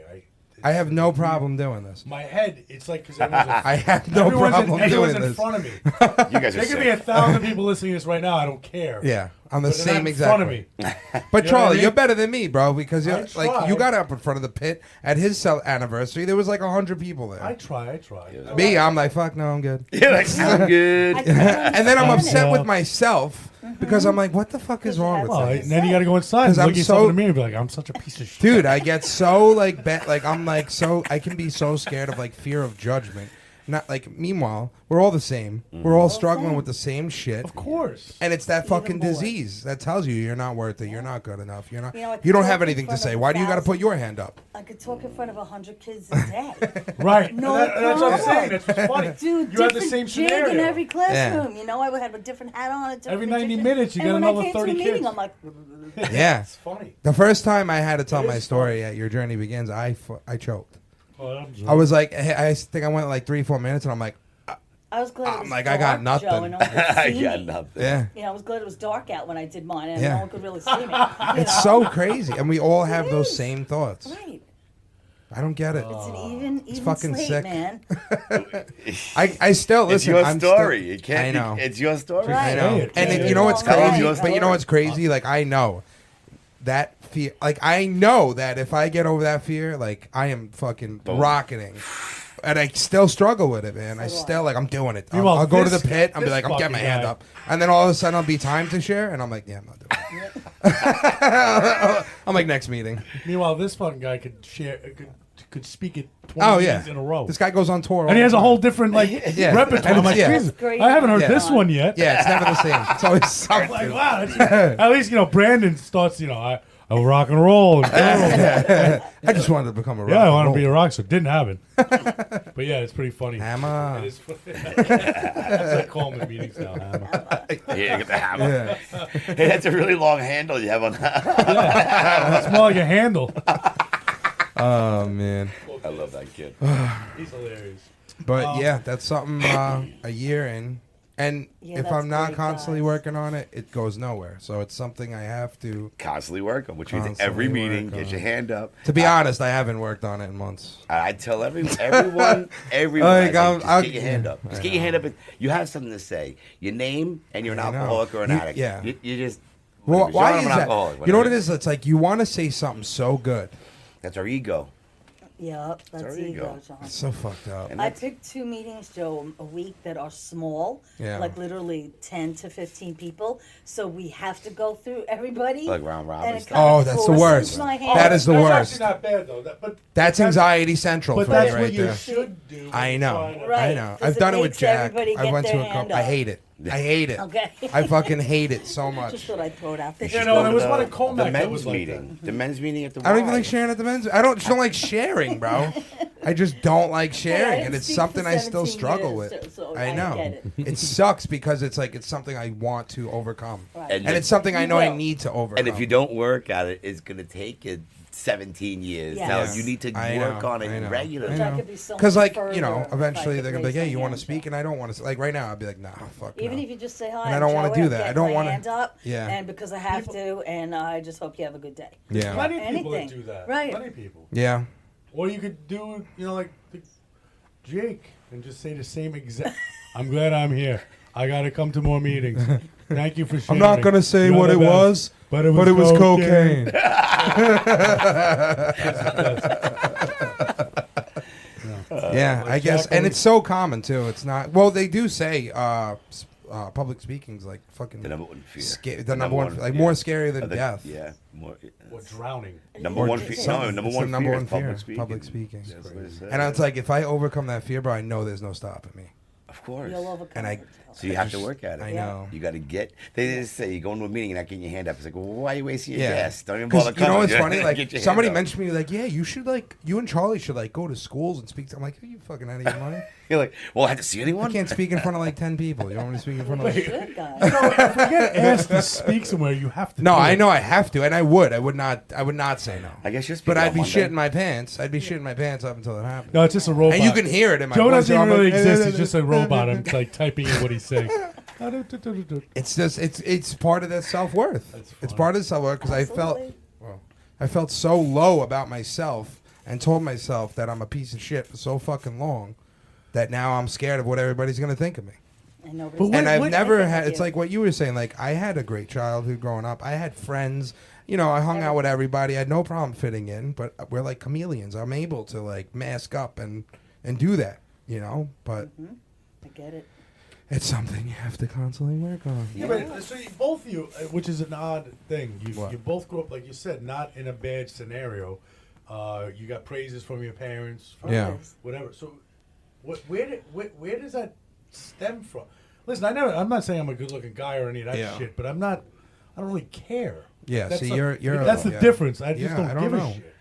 I have no problem doing this. My head, it's like because everyone's, I have no problem everyone's doing in this. front of me. You guys are There could be sick. 1,000 people listening to this right now. I don't care. Yeah, I'm the But they're not same in exact front of way. me. But You know what I Charlie, mean? you're better than me, bro, because I you're like try. you got up in front of the pit at his anniversary. There was like 100 people there. I try. Yeah. Me, I'm like, fuck no, I'm good. You're like, I'm good. I couldn't And then I'm understand upset it. with myself because I'm like, what the fuck is wrong with Well, that? and then you got to go inside and 'Cause look I'm at yourself in so- the mirror and be like, I'm such a piece of shit. Dude, I get so like I'm like so I can be so scared of like fear of judgment. Not like meanwhile, we're all the same. We're all struggling same. with the same shit. Of course. And it's that Even fucking more. disease that tells you you're not worth it. You're not good enough. You're not. You know, I You don't could have talk in anything to front say. of Why do you got to put 1,000. your hand up? I could talk in front of 100 kids a day. Right. No That's what I'm problem. saying. That's what's funny. Dude, you have the different same jig scenario. in every classroom. You know, I would have a different hat on. A different Every 90 jig. minutes, you and get when another I came 30 to a meeting, kids. I'm like, Yeah. It's funny. The first time I had to tell It my is story at Your Journey Begins, I choked. Oh, I was like, I think I went like 3-4 minutes, and I'm like, I was glad it I'm was like, dark, I got nothing. Joe, and no one could I see got me. nothing. yeah. You know, I was glad it was dark out when I did mine, and Yeah. no one could really see me. It's so crazy, and we all have those same thoughts. Right. I don't get it. It's an even fucking slate, sick. man. I still listen. It's your I'm story. Still, You can't. I know. It's your story. Right. I know. Say it. And Say it, it. you know what's Tell us crazy? your But you know what's crazy? Like I know that fear. Like I know that if I get over that fear, like I am fucking Boom. rocketing. And I still struggle with it, man. I So do I. still like I'm doing it. Meanwhile, I'll go to this- the pit. I'll be this like I'm getting my fucking hand guy- up, and then all of a sudden I'll be time to share, and I'm like, yeah, I'm not doing it. I'm like next meeting. Meanwhile, this fucking guy could could speak it 20 Oh minutes yeah, in a row. this guy goes on tour, and he has a whole different. different Yeah. repertoire. And I'm like, yeah. Jesus, Great. I haven't heard Yeah. this one yet. Yeah, it's never the same. It's always Like, something. wow, that's, at least Brandon starts. I rock and roll. And I just wanted to become a rock yeah, I and want to roll. be a rock star. Didn't happen. But yeah, it's pretty funny. Hammer. It is funny. That's like calling the meetings now. Hammer. Yeah, get the hammer. Yeah. Hey, that's a really long handle you have on that. It's more like a handle. Oh man. I love that kid. He's hilarious. But yeah, that's something a year in. And Yeah, if that's I'm not great, constantly guys. working on it, it goes nowhere. So it's something I have to. Constantly work on, which means Constantly every meeting, work get on. your hand up. To be honest, I haven't worked on it in months. I tell everyone, Like, I say, I'll- just get your hand up. I Just get your hand up. And you have something to say. Your name, and you're an I know. alcoholic or an You- addict. yeah. You just. Well, whatever. why is I'm an that? alcoholic, You know what it whatever. is? It's like you want to say something so good. That's our ego. Yep, that's There you ego, go. John. It's so fucked up. And I that's- picked 2 meetings, Joe, a week that are small, Yeah. like literally 10 to 15 people. So we have to go through everybody. Like round robin and it stuff. kinda Oh, that's the forces worst. my Oh, hand. That is the that's worst. actually not bad though. But That's anxiety central But for me that's right what you there. should do. when I you're know. trying to- Right. I know. 'cause I've it done it with makes Jack. everybody I get went their to a hand couple. I up. hate it. I hate it. Okay. I fucking hate it so Just much. thought I'd throw it out there. You know, there was one at the Colmac that men's was like meeting. The men's meeting at the I don't even Y. like sharing at the men's. I don't like sharing, bro. I just don't like Hey, I sharing, didn't and it's speak something for I still 17 struggle years, with. so I I know. get It sucks because it's like it's something I want to overcome, Right. And and it's something I You know I will. need to overcome. And if you don't work at it, it's gonna take you 17 years. Yes. Now Yeah. you need to I work know, on I it know. regularly. Which I could be so Because, much like, you know, further if I eventually could they're gonna be like, raise "Hey, my you want to hand, speak?" Joe. And I don't want to. Like right now, I'd be like, "Nah, fuck Even no." if you just say hi, And I don't want wanna to do that. I don't want wanna- to hand up, Yeah. and because I have to, and I just hope you have a good day. Yeah, Plenty of people that Anything. do that. Right. Plenty of people. yeah. Or you could do, you know, like Jake, and just say the same exact. I'm glad I'm here. I got to come to more meetings. Thank you for I'm sharing. not gonna say You're what the it best. was, but it but was it was cocaine. Yeah, Like I guess, Jack and always- it's so common too. It's not. Well, they do say public speaking's like fucking The number one fear. the number one, like more scary than death. Yeah, more. Or drowning. Number Or one it's fear. some- No, number it's one the number fear one is public fear, speaking. public speaking. That's what it says. And it's like if I overcome that fear, bro, I know there's no stopping me. Of course. You'll overcome And I- it. So you have to work at it. I know. You got to get. They just say you go into a meeting and not getting your hand up. It's like, well, why are you wasting your Yeah, gas? Don't even because bother you know coming. what's funny? Get Like your somebody hand up. mentioned to me, like, yeah, you should like you and Charlie should like go to schools and speak. To, I'm like, are you fucking out of your mind? You're like, well, I had to see I anyone. can't speak in front of like 10 people. You want me to speak in front of? Like, Good guy. If we get asked to speak somewhere, you have to. no, do I it. know I have to, and I would. I would not say no. I guess you're. But speaking I'd on be Monday. shitting my pants. I'd be shitting my pants up until it happened. No, it's just a robot. And you can hear it in my Joe voice. doesn't so even I'm really like, exist. He's just a robot. I'm like typing in what he's saying. It's just it's part of that self worth. That's It's funny. part of self worth because Absolutely. I felt so low about myself and told myself that I'm a piece of shit for so fucking long that now I'm scared of what everybody's gonna think of me. And nobody's But And What- I've what- never Thinking had. of It's you. like what you were saying. Like I had a great childhood growing up. I had friends. You know, I hung out with everybody. I had no problem fitting in. But we're like chameleons. I'm able to like mask up and do that. You know, but I get it. it's something you have to constantly work on. Yeah, but so both of you, which is an odd thing. What? You both grew up, like you said, not in a bad scenario. You got praises from your parents, from Yeah. whatever. So, where does that stem from? Listen, I'm not saying I'm a good-looking guy or any of that Yeah. shit, but I don't really care. Yeah, That's see, the- you're that's the yeah. difference. I just Yeah, don't, I don't give know. a shit.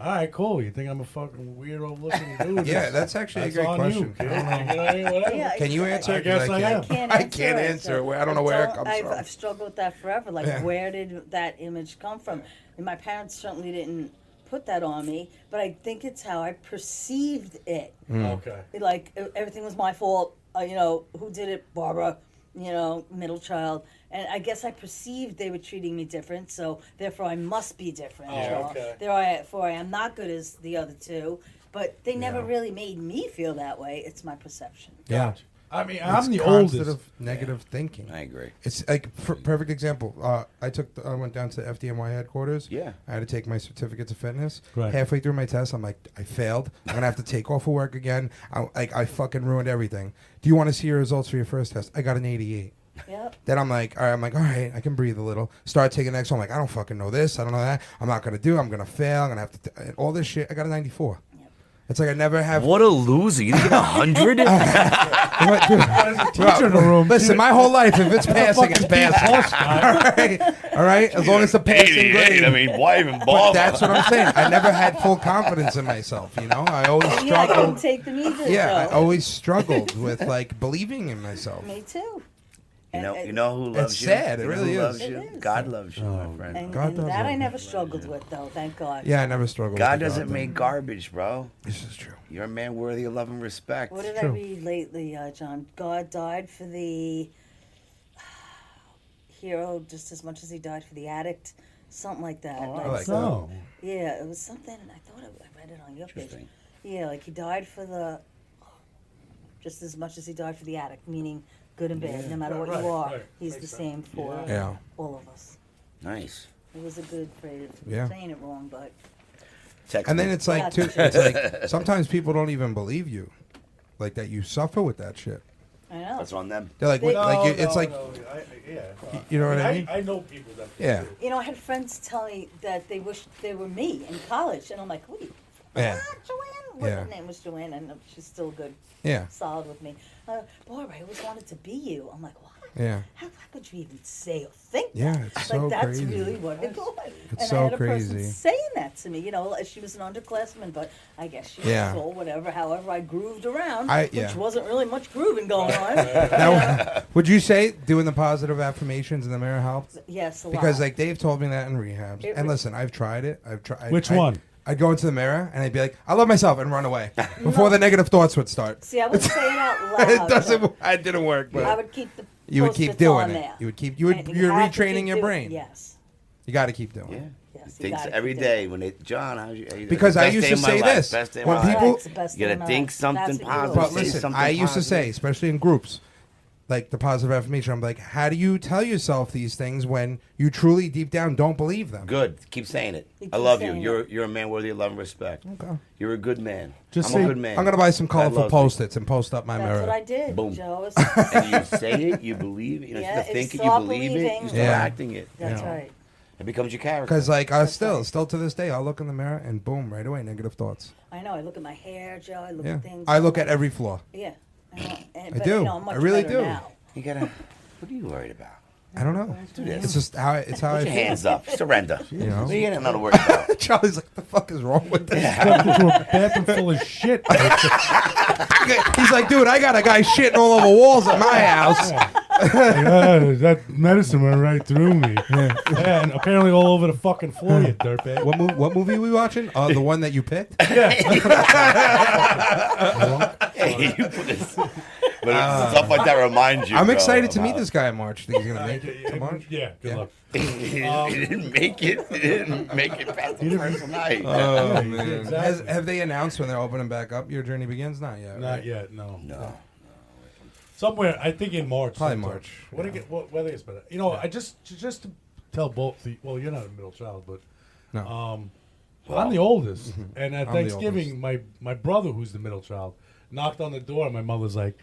All right, cool. You think I'm a fucking weirdo looking dude? Yeah, that's actually a That's great on question. You, kid. You know what I mean? Whatever. Yeah, Can you answer? I guess 'Cause I am. Can't I answer can't it, answer. so I don't know where it comes I've, from. I've struggled with that forever. Like, Yeah. where did that image come from? And my parents certainly didn't put that on me, but I think it's how I perceived it. Okay. Like, everything was my fault. You know, who did it? Barbara. You know, middle child. And I guess I perceived they were treating me different, so therefore I must be different. Oh, you know? okay. Therefore I am not good as the other two. But they never Yeah. really made me feel that way. It's my perception. Yeah. Gotcha. I mean, It's I'm the constant oldest. of negative thinking. I agree. It's like perfect example. I went down to FDNY headquarters. Yeah. I had to take my certificates of fitness. Right. Halfway through my test, I'm like, I failed. I'm gonna have to take off of work again. I fucking ruined everything. Do you want to see your results for your first test? I got an 88. Yep. Then I'm like, all right, I can breathe a little. Start taking the next one. I'm like, I don't fucking know this. I don't know that. I'm not gonna do. I'm gonna fail. I'm gonna have to. And all this shit. I got a 94. Yep. It's like I never have. What a loser! You didn't get 100. What, dude? Teacher in the room. Listen, my whole life, if it's passing, it's Fucking B plus passing. guy. All right, as long as the passing 88. grade. I mean, why even But bother? that's what I'm saying. I never had full confidence in myself. You know, I always Yeah, I couldn't struggled. take them either. Yeah, I Joe. always struggled with like believing in myself. Me too. You know, And- you know who loves It's you. sad, it You know really who is. loves It you? is. God loves you, my friend. And, God and does that love I me. never struggled with, though. Thank God. Yeah, I never struggled. God with the doesn't thing. make garbage, bro. This is true. You're a man worthy of love and respect. What did I True. read lately, John? God died for the hero just as much as he died for the addict. Something like that. Oh, I like so- that. No. Yeah, it was something, and I thought I read it on your page. Interesting. Yeah, like he died for the just as much as he died for the addict, meaning good and bad. No matter what Right, you are, right. he's Makes the sense. same for Yeah. all of us. Nice. It was a good phrase. Yeah. I'm saying it wrong, but Text And me. then it's like, too, it's like sometimes people don't even believe you, like that you suffer with that shit. I know. That's on them. They're like, it's like, Yeah. you know what I mean? I know people that. Yeah. You know, I had friends tell me that they wished they were me in college, and I'm like, wait, Yeah. Joanne? Well, Yeah. her name was Joanne, and she's still good, Yeah. solid with me. Barbara, I always wanted to be you. I'm like, what? Yeah. How could you even say or think Yeah, that? it's like, so that's crazy. really what it was. It's and so I had a person crazy. saying that to me. You know, she was an underclassman, but I guess she Yeah. was, or whatever. However, I grooved around, Yeah. which wasn't really much grooving going on. Now, would you say doing the positive affirmations in the mirror helped? Yes, a Because lot. like Dave told me that in rehab. It And re- listen, I've tried it. I've tried. Which one? I'd go into the mirror and I'd be like, I love myself, and run away before the negative thoughts would start. See, I would say it out loud. It doesn't. but It didn't work. But I would keep the. you would keep Post-its doing on it. there. You would keep. You're have to retraining keep your doing- brain. Yes. You got to keep doing Yeah. it. Yes. you Thinks gotta every keep doing day it. when they, John, how you Because I best used day to of my say life, this, best day of when my life. people- That's the best You day gotta of my think life. something That's what you positive. do. But Say listen, something I used to say, positive. especially in groups, like the positive affirmation, I'm like, how do you tell yourself these things when you truly deep down don't believe them? Good. Keep saying it. You I keep love you. saying You're a man worthy of love and respect. Okay. You're a good man. Just I'm say- a good man. I'm gonna buy some God colorful loves me. Post-its and post up my That's mirror. what I did, Boom. Joe. And you say it, you believe it. You know, Yeah, instead of if you thinking, you start believe it, believing- you start Yeah. acting it. That's Yeah. right. It becomes your character. Because like I That's still right. to this day, I'll look in the mirror and boom, right away, negative thoughts. I know. I look at my hair, Joe. I look Yeah. at things. I look I'm at like, every flaw. Yeah. I know. And, I but, do. You know, I'm much I really better do. Now. You gotta. What are you worried about? I don't know. Do this. It's just how it's how Put I your feel. hands up. Surrender. You know? You ain't nothing to worry about. Charlie's like, the fuck is wrong with this? Walked into a bathroom full of shit. He's like, dude, I got a guy shitting all over walls at my house. That medicine went right through me. Yeah, and apparently all over the fucking floor, you dirtbag. What movie we watching? The one that you picked. Hey, you put this. But stuff like that reminds you. I'm bro, excited to meet about- this guy in March. Think he's gonna make it to March? Yeah, good Yeah. luck. He didn't make it. He didn't make it past the first night. Oh Yeah, man! exactly. Have they announced when they're opening back up? Your journey begins. Not yet. Not right? yet, no. No. Somewhere, I think in March. Probably sometime. March, What yeah. do you get? What weather is better? You know, I just to tell both. Well, you're not a middle child, but No. I'm the oldest. And at I'm the Thanksgiving, my brother, who's the middle child, knocked on the door. And my mother's like,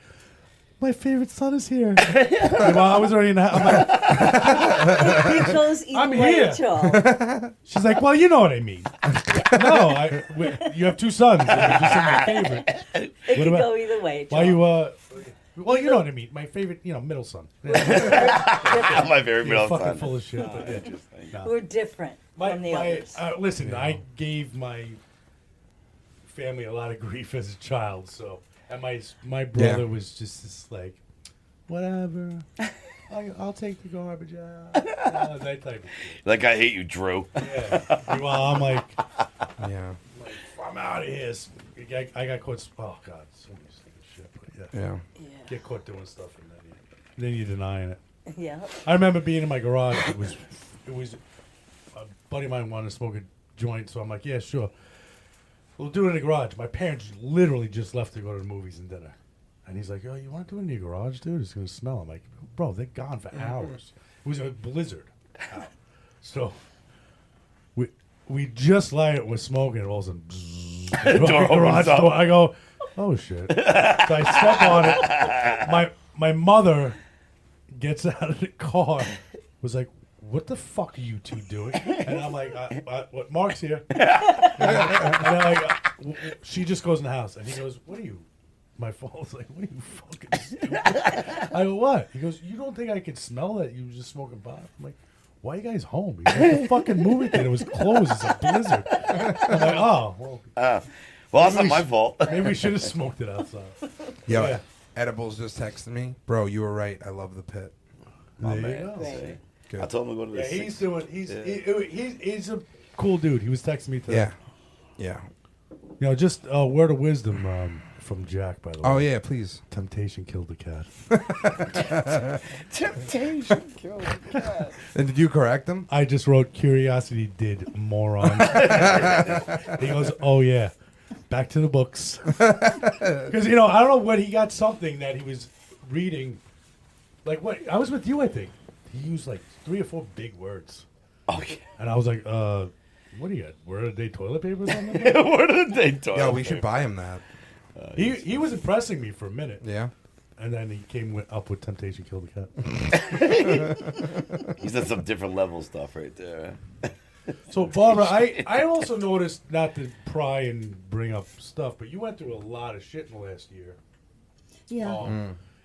"My favorite son is here." Well, I was already in the house. I'm like, He chose either I'm way, here. Joe. she's like, "Well, you know what I mean." No, you have two sons. And you're just saying my favorite. It What could about- go either way, Joe. Why you? Well, you know what I mean. My favorite, middle son. My favorite You're middle fucking son. full of shit. But yeah. No. We're different from the others. Listen, I gave my family a lot of grief as a child, so and my brother Yeah. was just like, whatever, I'll take the garbage out. That type of Like I hate you, Drew. yeah. Well, I'm like, Yeah. I'm out of here. I got caught. Oh God, so many stupid shit. But yeah, Yeah. Yeah. get caught doing stuff and then you're denying it. Yeah. I remember being in my garage. It was a buddy of mine wanted to smoke a joint, so I'm like, yeah, sure. We'll do it in the garage. My parents literally just left to go to the movies and dinner. And he's like, oh, you want to do it in your garage, dude? It's going to smell. I'm like, bro, they're gone for hours. It was a blizzard out. So we just light it, we're smoking, and all of a sudden, bzzz, Door garage opens up. door. I go, oh, shit. So I step on it. My mother gets out of the car, was like, what the fuck are you two doing? And I'm like, what? Mark's here. And I'm like, she just goes in the house, and he goes, what are you? My phone's like, what are you fucking stupid? I go, what? He goes, you don't think I could smell that you were just smoking pot? I'm like, why are you guys home? He's like, the fucking movie theater was closed. It's a blizzard. I'm like, oh, well, Well, that's not my fault. maybe we should have smoked it outside. Yo, Yeah. Edibles just texted me, bro. You were right. I love the pit. There you man. go. Great. Good. I told him to go to the Yeah, he's six. doing. He's a cool dude. He was texting me today. Yeah. Yeah. You know, just a word of wisdom from Jack, by the way. Oh yeah, please. Temptation killed the cat. Temptation killed the cat. And did you correct him? I just wrote curiosity did moron. He goes, oh yeah, back to the books. Because I don't know when he got something that he was reading. Like what? I was with you, I think. He used like 3 or 4 big words, Oh yeah. and I was like, What do you got? Word of the day toilet paper or something? What did they talk? Yo, we should buy him that. He was impressing me for a minute. Yeah. And then he came up with Temptation Killed the Cat. He's at some different level stuff right there. So, Barbara, I also noticed, not to pry and bring up stuff, but you went through a lot of shit in the last year. Yeah.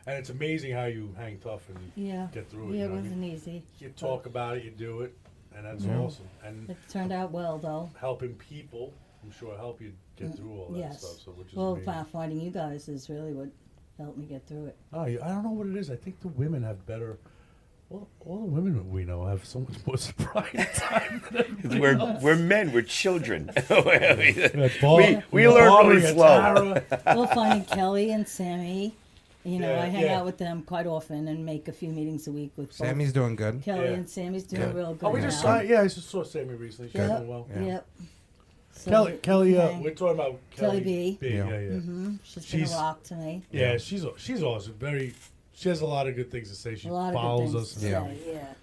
And it's amazing how you hang tough and Yeah. get through it. Yeah, you it know what I wasn't mean? easy. You talk about it, you do it, and that's awesome. And It turned out well, though. helping people, I'm sure, help you get through all that Yes. stuff. So, which is Well, amazing. finding you guys is really what helped me get through it. Oh, I don't know what it is. I think the women have better. Well, all the women we know have so much more sobriety time than everybody else. We're men. We're children. You got Bob- we you got learn Barbara, really you slow. got Tara. Well, finding Kelly and Sammy, you know, Yeah, I hang yeah. out with them quite often and make a few meetings a week with both Sammy's doing good. Kelly Yeah. and Sammy's doing Good. real good. Oh, we just now. saw. Yeah, I just saw Sammy recently. She's Yep. doing well. Yeah. Yep. So Kelly. hang. We're talking about Kelly Kelly B. Yeah, Yeah. yeah. She's been she's- a rock to me. Yeah, she's awesome. She has a lot of good things to say. She A lot of follows good us. things to Yeah. say,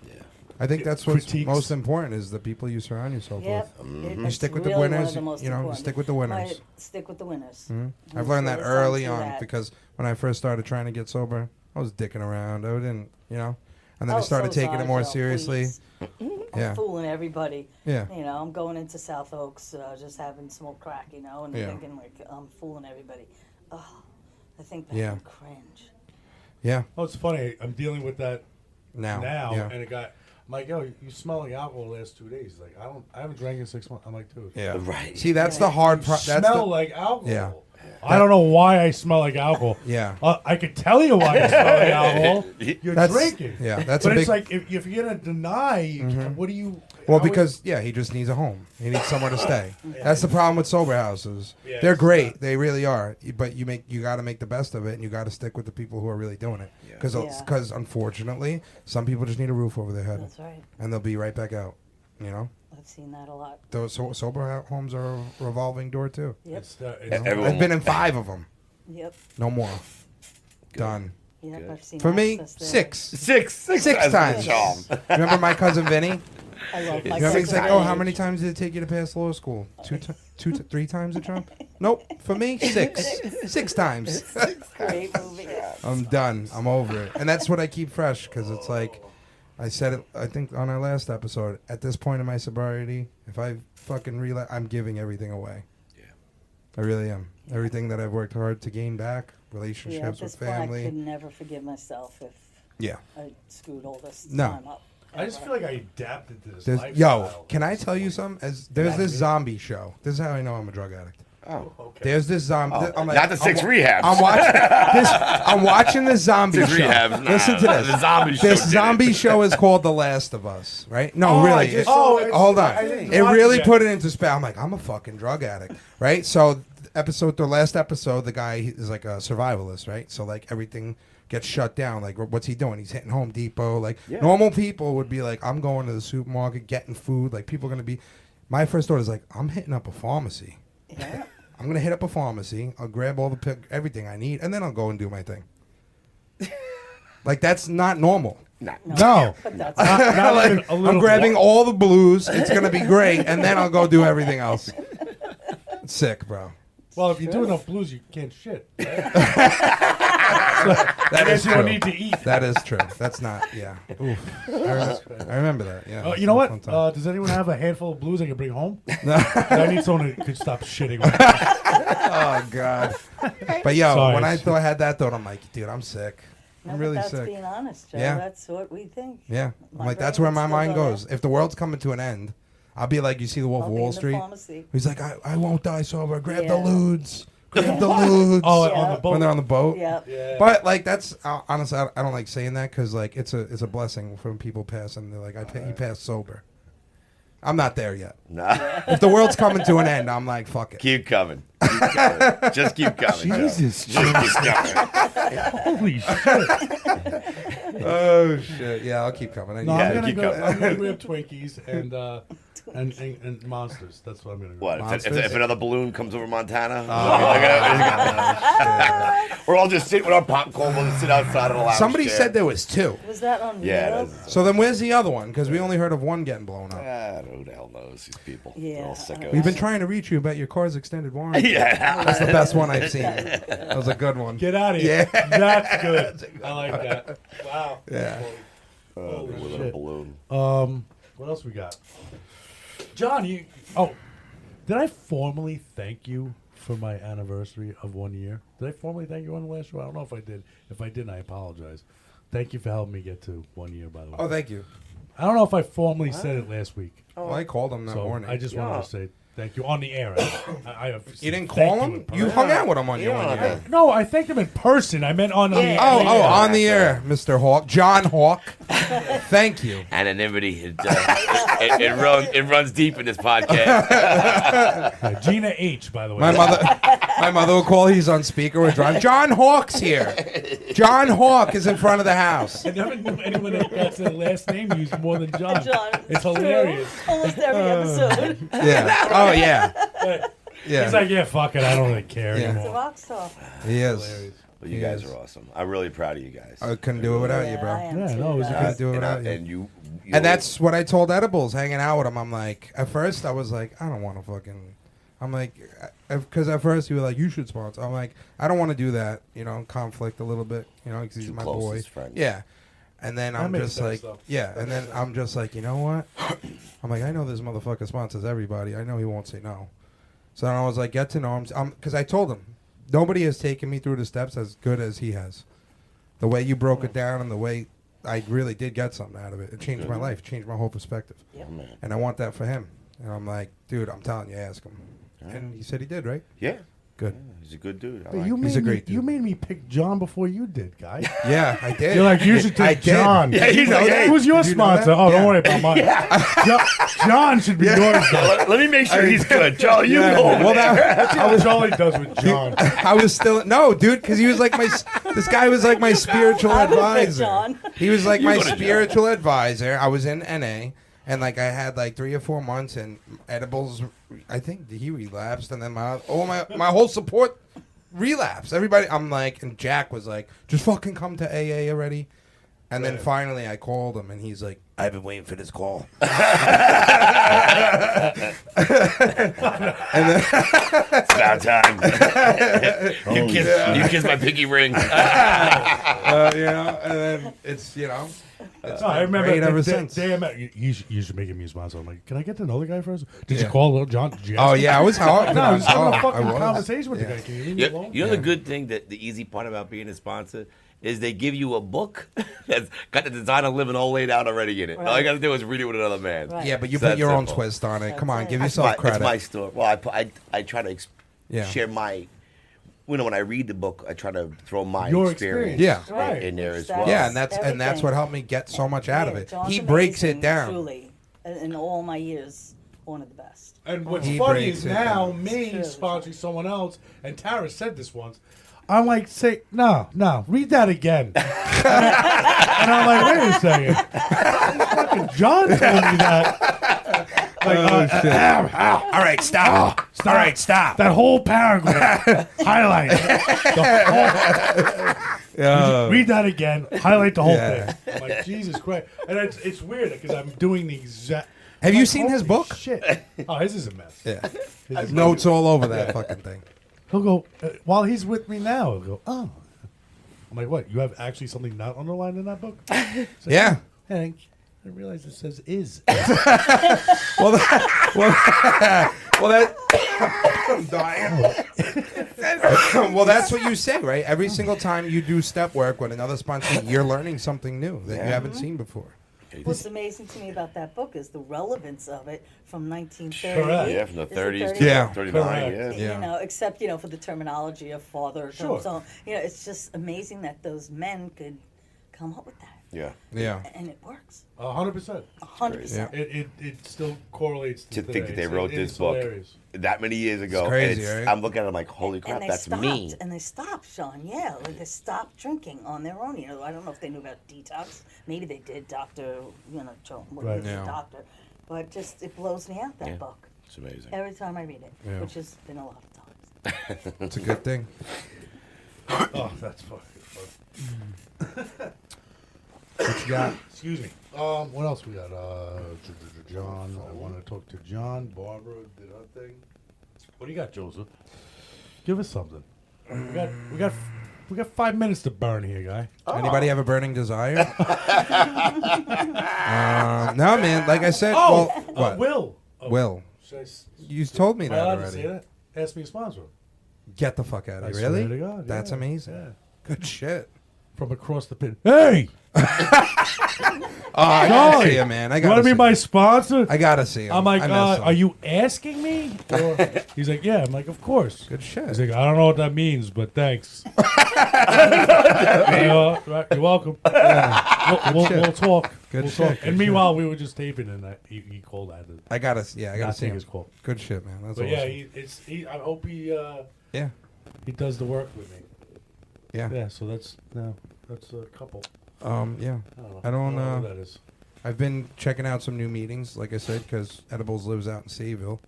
yeah. I think that's what's Critiques. most important is the people you surround yourself Yep. with. It's stick with the really one of winners, the most you know, you important. stick with the winners. Right, stick with the winners. I've learned that early on that. because when I first started trying to get sober, I was dicking around. I didn't, you know, and then I Oh, started so taking it more Joe, seriously. please. Yeah. I'm fooling everybody. Yeah. You know, I'm going into South Oaks, just having smoked crack, you know, and Yeah. thinking like I'm fooling everybody. Oh, I think back Yeah. and cringe. Yeah. Oh, it's funny. I'm dealing with that Now. now, Yeah. and a guy. I'm like, yo, you smell like alcohol the last 2 days. Like, I haven't drank in 6 months. I'm like, dude, Yeah. Right. See, that's the hard part. That's smell the, like alcohol. Yeah. I don't know why I smell like alcohol. Yeah. I could tell you why you smell like alcohol. You're That's- drinking. yeah, that's but a it's big- like if you're gonna deny, you what do you? Well, how is- because he just needs a home. He needs somewhere to stay. That's the problem with sober houses. Yeah, They're it's great. not- They really are. But you got to make the best of it, and you got to stick with the people who are really doing it. Because Yeah. unfortunately, some people just need a roof over their head, That's right. and they'll be right back out. You know, I've seen that a lot. those sober homes are a revolving door too. Yep. Everyone- I've been in 5 of them. Yep. No more. Done. Yep. Good. I've seen For me, access there. 6. Six Six times. times. Remember my cousin Vinny? I love my Remember he's cousin like, oh, Vinny. how many times did it take you to pass law school? 3 times a Trump? Nope. For me, 6. 6 times. Great movie. I'm done. I'm over it. And that's what I keep fresh because it's like, I said it, I think, on our last episode. At this point in my sobriety, if I fucking realize, I'm giving everything away. Yeah. I really am. Everything that I've worked hard to gain back, Yeah, at relationships this with point, I could family. never forgive myself if Yeah. I screwed all this No. time up. I just feel like I adapted to this There's, lifestyle. yo, can I tell you something? There's this zombie show. This is how I know I'm a drug addict. Oh. Okay. There's this zombie. I'm like, Not the 6 rehabs. I'm watching this. I'm watching this zombie 6 show. rehabs. Nah, Listen to this. The zombie show. This did it. zombie show is called The Last of Us, right? No, really. I just saw it. Hold I on. didn't It watch really yet. put it into spell. I'm like, I'm a fucking drug addict, right? So, the last episode, the guy is like a survivalist, right? So, like, everything gets shut down. Like, what's he doing? He's hitting Home Depot. Like, normal people would be like, I'm going to the supermarket, getting food. Like, people are going to be. My first thought is like, I'm hitting up a pharmacy. Yeah. I'm going to hit up a pharmacy. I'll grab all the everything I need, and then I'll go and do my thing. Like, that's not normal. No. But that's Not even a I'm little grabbing bit. all the blues. It's going to be great, and then I'll go do everything else. It's sick, bro. Well, if you do enough blues, you can't shit. Right? That I guess is you don't true. need to eat. That is true. That's not, yeah. Oof. I remember that, yeah. You know what? Fun time. Does anyone have a handful of blues I can bring home? I need someone who could stop shitting. Right now. Oh, God. But, yo, Sorry. when I had that thought, I'm like, dude, I'm sick. No, I'm but really that's sick. being honest, Joe. Yeah. That's what we think. Yeah. I'm My like, that's brain where would my still mind go goes. there. If the world's coming to an end, I'll be like, you see the Wolf I'll of be Wall in the Street? pharmacy. He's like, I won't die sober. Grab the Yeah. lewds. Grab the lewds. Oh, Yeah. on the boat. When they're on the boat. Yeah. Yeah. But like that's honestly, I don't like saying that because like it's a blessing from people passing. They're like, he passed sober. I'm not there yet. Nah. If the world's coming to an end, I'm like, fuck it. Keep coming. Keep coming. Just keep coming, Joe. Jesus, Just keep coming. holy shit! Oh shit! Yeah, I'll keep coming. No, Yeah, I'm gonna keep go. going. I'm gonna grab Twinkies and monsters. That's what I'm gonna go. What? Monsters? If another balloon comes over Montana? Oh, We're all just sitting with our popcorn. We'll just sit outside of the lounge somebody chair. said there was 2. Was that on Yeah. video? That's, So then where's the other one? Because we only heard of one getting blown up. who the hell knows these people? Yeah, They're all sickos. We've been trying to reach you about your car's extended warranty. Yeah. That's the best one I've seen. That was a good one. Get out of here. Yeah. That's good. I like that. Wow. Yeah. Holy With a shit. balloon. What else we got? John, did I formally thank you for my anniversary of 1 year? Did I formally thank you on the last show? I don't know if I did. If I didn't, I apologize. Thank you for helping me get to 1 year, by the way. Oh, thank you. I don't know if I formally said it last week. Well, I called him that So morning. I just wanted to say thank you on the air. You didn't call him? You hung out with him on your Yeah. 1 year. No, I thanked him in person. I meant on the Yeah. Oh, on the air, Mr. Hawk. John Hawk. Thank you. Anonymity. It runs deep in this podcast. Gina H, by the way. My mother will call. He's on speaker. We're driving. John Hawk's here. John Hawk is in front of the house. I never knew anyone that got their last name used more than John. John, It's true. hilarious. Almost every episode. Yeah. Oh yeah. He's Yeah. like, yeah, fuck it. I don't really care Yeah. It's a anymore. rock star. He is. Hilarious. But you guys are awesome. I'm really proud of you guys. I couldn't do it without you, I bro. am Yeah, too, no, it was a though. Couldn't do it without you. And you And that's what I told Edibles hanging out with him. I'm like, at first I was like, I don't want to fucking. I'm like, because at first he was like, you should sponsor. I'm like, I don't want to do that. You know, conflict a little bit. You know, because he's Two my boy. closest friends. Yeah. And then That I'm makes just sense, like, though. yeah. And then I'm just like, you know what? I'm like, I know this motherfucker sponsors everybody. I know he won't say no. So then I was like, get to know him. Because I told him, nobody has taken me through the steps as good as he has. The way you broke it down and the way I really did get something out of it. It changed my life, changed my whole perspective. Yep. Man. And I want that for him. And I'm like, dude, I'm telling you, ask him. And he said he did, right? Yeah. Good. He's a good dude. I But like you him. He's made a great me, you dude. made me pick John before you did, guy. Yeah, I did. You're like, you should I take did. John. Yeah, he's like, hey, Who's your did you know sponsor? that? Oh, Yeah. don't worry about mine. John should be yours. Though. Let me make sure he's good. Joe, you Yeah. go over Well, there. That's what Charlie does with John. I was still no, dude, because he was like this guy was like my spiritual I would pick advisor. John. He was like You my go to John. spiritual advisor. I was in NA, and like I had like 3 or 4 months, and Edibles. I think he relapsed, and then my whole support relapsed. Everybody, I'm like, and Jack was like, just fucking come to AA already. And then finally I called him, and he's like, I've been waiting for this call. And then, It's about time. you kiss my pinky ring. you know, and then it's, you know, it's No, I remember great the ever day- since. day I met you. You should make me a sponsor. I'm like, can I get to know the guy first? Did you Yeah. call little John? Did you ask Oh him? yeah, I was hard. No, I was having a fucking I was. conversation with Yeah. the guy. Can you leave me alone? You know the good thing, that the easy part about being a sponsor is they give you a book that's got the design of living all laid out already in it. All you Right. got to do is read it with another man. Right. Yeah, but you So put your own simple. twist on it. Come That's on, it. give It's yourself my, credit. it's my story. Well, I try to Yeah. share my. When I read the book, I try to throw my Your experience, experience. Yeah. Right. in there as That's- well. Yeah, and that's Everything. what helped me get so much out of Yeah, it. John's He breaks amazing, it down. Truly, in all my years, one of the best. And what's He funny breaks is it now down. me True. sponsoring someone else, and Tara said this once. I'm like, say no, read that again. And I'm like, wait a second. Fucking John told me that. Like, All right, stop. All right, stop. that whole paragraph. Highlight. Read that again. Highlight the whole Yeah. thing. I'm like, Jesus Christ. And it's weird because I'm doing the exact. Have you like, seen his holy book? Shit. Oh, his is a mess. Yeah. His is Notes all over that fucking thing. He'll go, while he's with me now, he'll go, oh. I'm like, what? You have actually something not underlined in that book? It's like, Yeah. Hank, I realize it says is. Well, that I'm dying. Well, that's what you say, right? Every single time you do step work with another sponsor, you're learning something new that you haven't seen before. What's amazing to me about that book is the relevance of it from 1930. Correct. Yeah, from the Is it 30s 30? to Yeah. 39. Correct. Yeah. Yeah. You know, except, for the terminology of father. Sure. So, it's just amazing that those men could come up with that. Yeah. Yeah. And it works. 100%. 100%. It still correlates to To think that today. they wrote this book hilarious. that many years ago. It's crazy, and right? I'm looking at it, I'm like, holy crap, And they that's stopped, me. and they stopped, Sean. Yeah, like they stopped drinking on their own. You know, I don't know if they knew about detox. Maybe they did, Doctor. You know, Joe, Right. Yeah. doctor. But just it blows me out that Yeah. book It's amazing. every time I read it, Yeah. which has been a lot of times. It's a good thing. Oh, that's fucking fun. What you got? Excuse me. What else we got? John. I want to talk to John. Barbara did her thing. What do you got, Joseph? Give us something. We got 5 minutes to burn here, guy. Anybody have a burning desire? No, man. Like I said, Oh, well, what? Will. Will. Should I You told me am I that allowed to already. say that? Ask me a sponsor. Get the fuck out I of here. Really? swear to God, That's yeah, amazing. yeah. Good shit. From across the pit. Hey! Oh, I gotta Charlie, see him, man. I You gotta want to be see my him. sponsor? I gotta see him. I'm like, I miss him. are you asking me? Or, he's like, yeah. I'm like, of course. Good shit. He's like, I don't know what that means, but thanks. You're welcome. We'll talk. Good we'll shit, talk. good And meanwhile, we were just taping, and he called that. I gotta see Nothing him. is cool. Good shit, man. That's But awesome. yeah, I hope he Yeah. does the work with me. Yeah. Yeah. So that's a couple. Yeah. I don't know. I don't know know. who that is. I've been checking out some new meetings, like I said, because Edibles lives out in Sayville.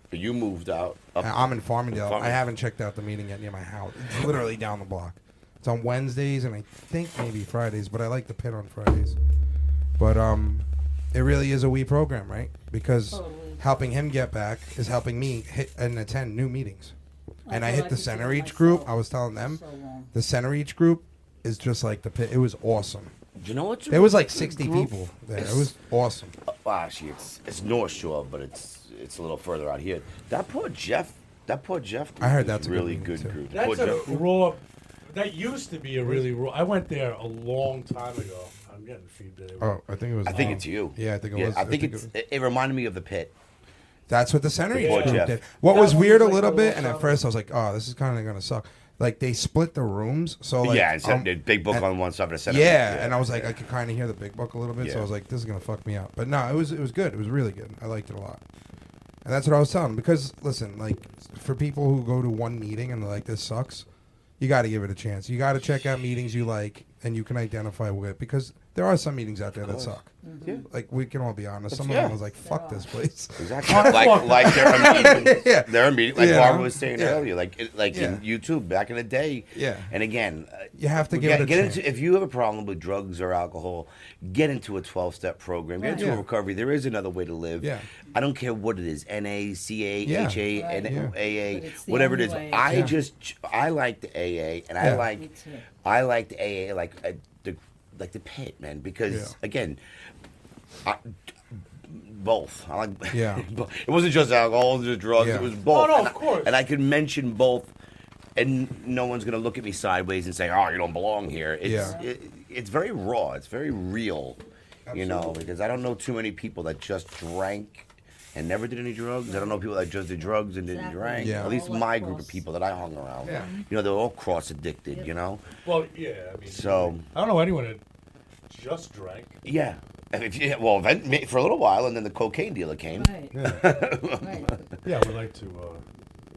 But you moved out. Up I'm in Farmingdale. Farmingdale. I haven't checked out the meeting yet near my house. It's literally down the block. It's on Wednesdays and I think maybe Fridays, but I like the pit on Fridays. But it really is a we program, right? Because Totally. helping him get back is helping me hit and attend new meetings. And I feel hit like the I Center did Each group. myself I was telling them so long. the Center Each group is just like the pit. It was awesome. Do you know what? There was like 60 people there. It was awesome. Well, actually, it's North Shore, but it's a little further out here. That poor Jeff. Group I heard is that's a good really meeting, good too. group. The That's poor a Jeff group. raw. That used to be a really raw. I went there a long time ago. I'm getting feedback. Oh, I think it was. I think it's you. Yeah, I think it was. I think it it reminded me of the pit. That's what the Center Each Poor group Jeff. did. What That was one weird was a like little a bit, little and at something. first I was like, oh, this is kind of gonna suck. Like they split the rooms, so like yeah, and the big book and- on one side, the center. yeah, and I was like, I could kind of hear the big book a little bit, so Yeah. I was like, this is gonna fuck me up. But no, it was good. It was really good. I liked it a lot, and that's what I was telling them. Because listen, like for people who go to one meeting and they're like, this sucks, you got to give it a chance. You got to check out meetings you like and you can identify with, because there are some meetings out there that suck. Yeah. Like we can all be honest. Some of yeah. them was like, fuck this place. Exactly. like they're a meeting. Yeah. They're a meeting. Like Yeah. Barbara was saying Yeah. earlier, like Yeah. in YouTube back in the day. Yeah. And again, You have to give it a get chance. into, if you have a problem with drugs or alcohol, get into a 12-step program. Get into Yeah. a recovery. There is another way to live. Yeah. I don't care what it is, NA, CA, Yeah. HA, Right. and Yeah. AA, But it's the whatever it is. only way. I Yeah. I like the AA, and Yeah. Me too. I like the AA like the pit, man, because Yeah. again, both. I like. Yeah. It wasn't just alcohol, it was just drugs. Yeah. It was both. Oh, no, And of course. And I can mention both, and no one's gonna look at me sideways and say, "Oh, you don't belong here." It's Yeah. it's very raw. It's very real. You know, Absolutely. because I don't know too many people that just drank and never did any drugs. I don't know people that just did drugs and didn't Exactly. drink. Yeah. At least All like my group of cross. people that I hung around. Yeah. You know, they're all cross addicted. You know. Well, yeah. I mean, So I don't know anyone that just drank. yeah. Well, for a little while, and then the cocaine dealer came. Right. Right. Yeah, we like to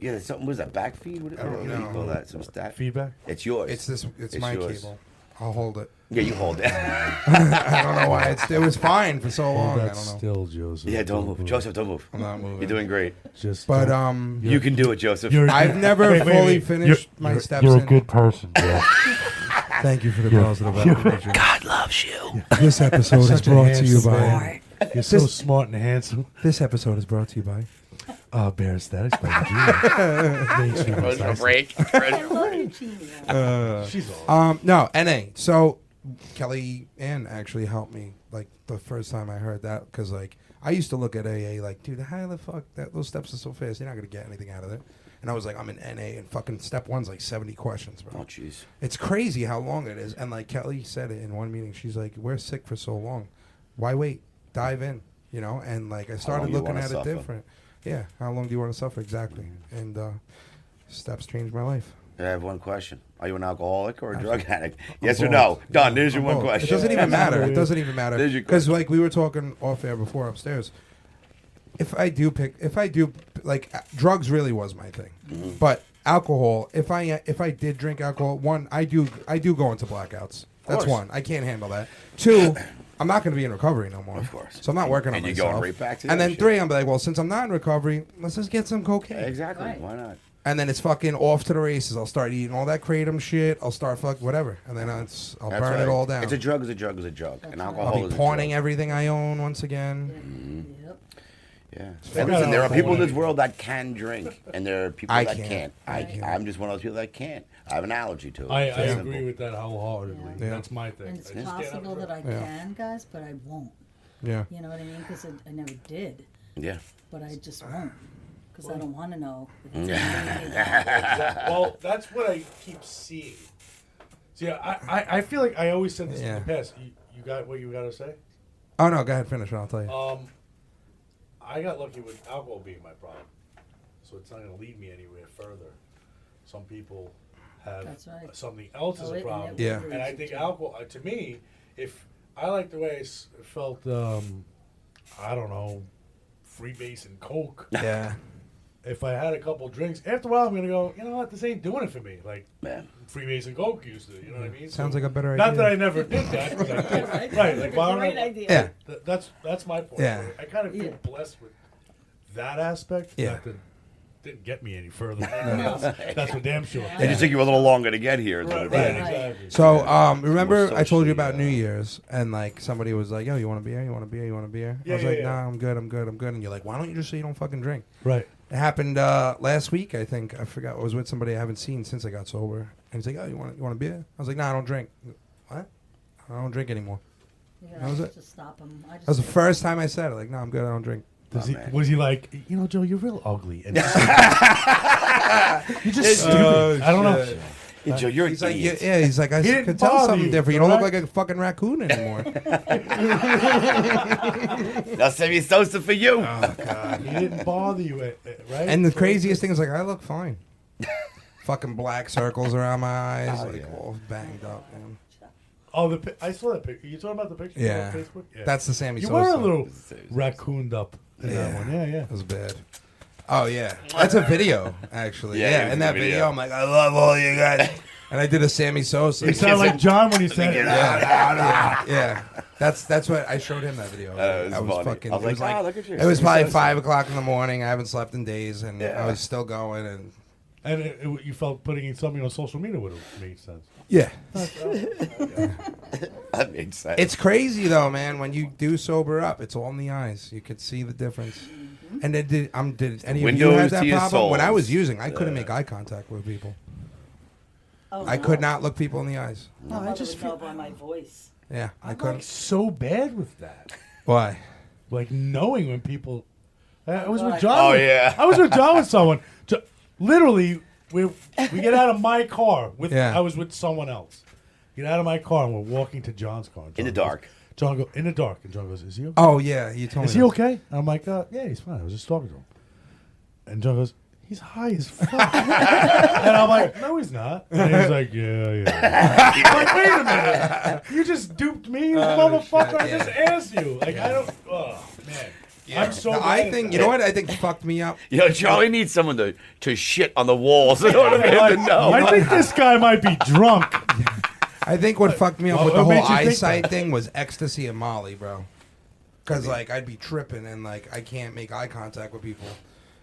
Yeah, there's something. Was that back feed? What I don't do you know. call that? Some stat. feedback. It's yours. It's my yours. cable. I'll hold it. Yeah, you hold it. I don't know why it was fine for so Hold long. I that don't know. still, Joseph. Yeah, don't move, Joseph. Don't move. I'm not moving. You're doing great. Just But don't- You can do it, Joseph. I've never Wait, fully wait. finished my steps. You're a in. good person, Joe. Thank you for the positive affirmation. God loves you. This episode is Such a brought to you handsome by. man. You're so smart and handsome. This episode is brought to you by. Bear Aesthetics by Eugenia. Main Street, Ready for a Precisely. break. I love Eugenia. She's awesome. No, NA. So Kelly Ann actually helped me like the first time I heard that, because like I used to look at AA like, dude, how the fuck those steps are so fast? You're not gonna get anything out of it. And I was like, I'm in NA, and fucking step one's like 70 questions, bro. Oh, jeez. It's crazy how long it is. And like Kelly said it in one meeting, she's like, we're sick for so long. Why wait? Dive in, you know? And like I started long you looking wanna at it suffer? different. Yeah, how long do you want to suffer? Exactly. And steps changed my life. I have one question. Are you an alcoholic or a drug addict? Yes or no? Done. There's your one Both. question. It doesn't even matter. It doesn't even matter. There's your Because question. like we were talking off air before upstairs. If I do like drugs really was my thing, Mm-hmm. but alcohol. If I did drink alcohol, one I do go into blackouts. That's course. one. I can't handle that. Two, I'm not going to be in recovery no more. Of course. So I'm not working on And you're myself. going right back to and that then shit. three, I'm like, well, since I'm not in recovery, let's just get some cocaine. Exactly. Right. Why not? And then it's fucking off to the races. I'll start eating all that kratom shit. I'll start whatever, and then I'll That's burn right. it all down. It's a drug. Is a drug. Is a drug. And That's right. alcohol I'll is be a pawning drug. everything I own once again. Yep. Yeah. I And got listen, there are alcohol people in in this it. world that can drink, and there are people I that can't. can't. Right. I'm just one of those people that can't. I have an allergy to it. I It's that agree simple. with that wholeheartedly. Yeah. That's my thing. And it's I just can't have possible a that I Yeah. can, guys, but I won't. Yeah. You know what I mean? Because I never did, Yeah. but I just won't. Because I don't want to know. If Mm. it's gonna lead me down. Well, that's what I keep seeing. See, I feel like I always said this Yeah. in the past. You got what you got to say? Oh no, go ahead, finish it. I'll tell you. I got lucky with alcohol being my problem, so it's not going to lead me anywhere further. Some people have That's right. something else as Oh, a it problem. Yeah. never And I leads think you to- alcohol, to me, if I like the way I felt, I don't know, freebase and coke. Yeah. If I had a couple drinks, after a while I'm gonna go, you know what, this ain't doing it for me. Like Man. freebase and coke used to, you know what I mean? Sounds like a better Not idea. that I never did that. 'Cause I did. Right? Right, like why don't Great I? idea. Yeah. That's my point. Yeah. I kind of feel Yeah. blessed with that aspect. Yeah. That didn't get me any further. Than anything else. That's for damn sure. It just took you a little longer to get here. is what Right, it right, is. exactly. So, remember More I told you socially, about New Year's, and like somebody was like, "Yo, you want a beer? You want a beer? You want a beer?" Yeah, I was yeah, like, yeah. "Nah, I'm good. I'm good. I'm good." And you're like, "Why don't you just say you don't fucking drink?" Right. It happened last week, I think. I forgot. I was with somebody I haven't seen since I got sober, and he's like, "Oh, you want a beer?" I was like, "Nah, I don't drink." What? I don't drink anymore. Yeah, That was it. Just stop them. That was the first time I said it. Like, "No, I'm good. I don't drink." Does Oh, he, man. was he like, you know, Joe, you're real ugly. And you're just stupid. Oh, I don't know. shit. Hey, Joe, you're an He's like, yeah, idiot. yeah, he's like, I He didn't could tell bother something you, different. You don't look right? like a fucking raccoon anymore. That's Sammy Sosa for you. He didn't bother you, right? And the craziest thing is, like, I look fine. Fucking black circles around my eyes, Oh, like yeah. all banged up. Man. Oh, I saw that picture. You talking about the picture Yeah. on Facebook? Yeah. That's the Sammy You Sosa. were a little Sosa. raccooned up in that one. Yeah, yeah. That was bad. Oh yeah, that's a video actually. Yeah, Yeah, it in was that a video. video, I'm like, I love all you guys, and I did a Sammy Sosa. You sound like John when you said it. Yeah. That's what I showed him that video. It was funny. fucking. I was it was like, like, oh, look at you. it was Sammy probably Sosa. 5:00 in the morning. I haven't slept in days, and Yeah. I was still going. And And you felt putting something on social media would have made sense. yeah, That makes sense. it's crazy though, man. When you do sober up, it's all in the eyes. You could see the difference. And then did any of you Windows have to that your problem? When I souls. was using, I couldn't make eye contact with people. Oh, I no. could not look people in the eyes. My I mother just would know feel by my voice. Yeah, I I'm couldn't. like so bad with that. Why? Like knowing when people. I was with God. John. Oh, yeah. I was with John with someone. Literally, we get out of my car with. Yeah. I was with someone else. Get out of my car and we're walking to John's car. In the dark. John go in the dark, and John goes, "Is he okay? Oh yeah, you told Is me. he that. okay?" And I'm like, "Yeah, he's fine. I was just talking to him." And John goes, "He's high as fuck." And I'm like, "No, he's not." And he's like, "Yeah." I'm like, "Wait a minute! You just duped me, you motherfucker! shit, I just asked you. Like, I don't. Oh man, I'm so. No, bad I at think that. you know what I think fucked me up. You know, Charlie needs someone to shit on the walls in order for him to know. I think this guy might be drunk. I think what fucked me up Well, with the what whole made you think eyesight that? thing was ecstasy and Molly, bro. Because like I'd be tripping and like I can't make eye contact with people,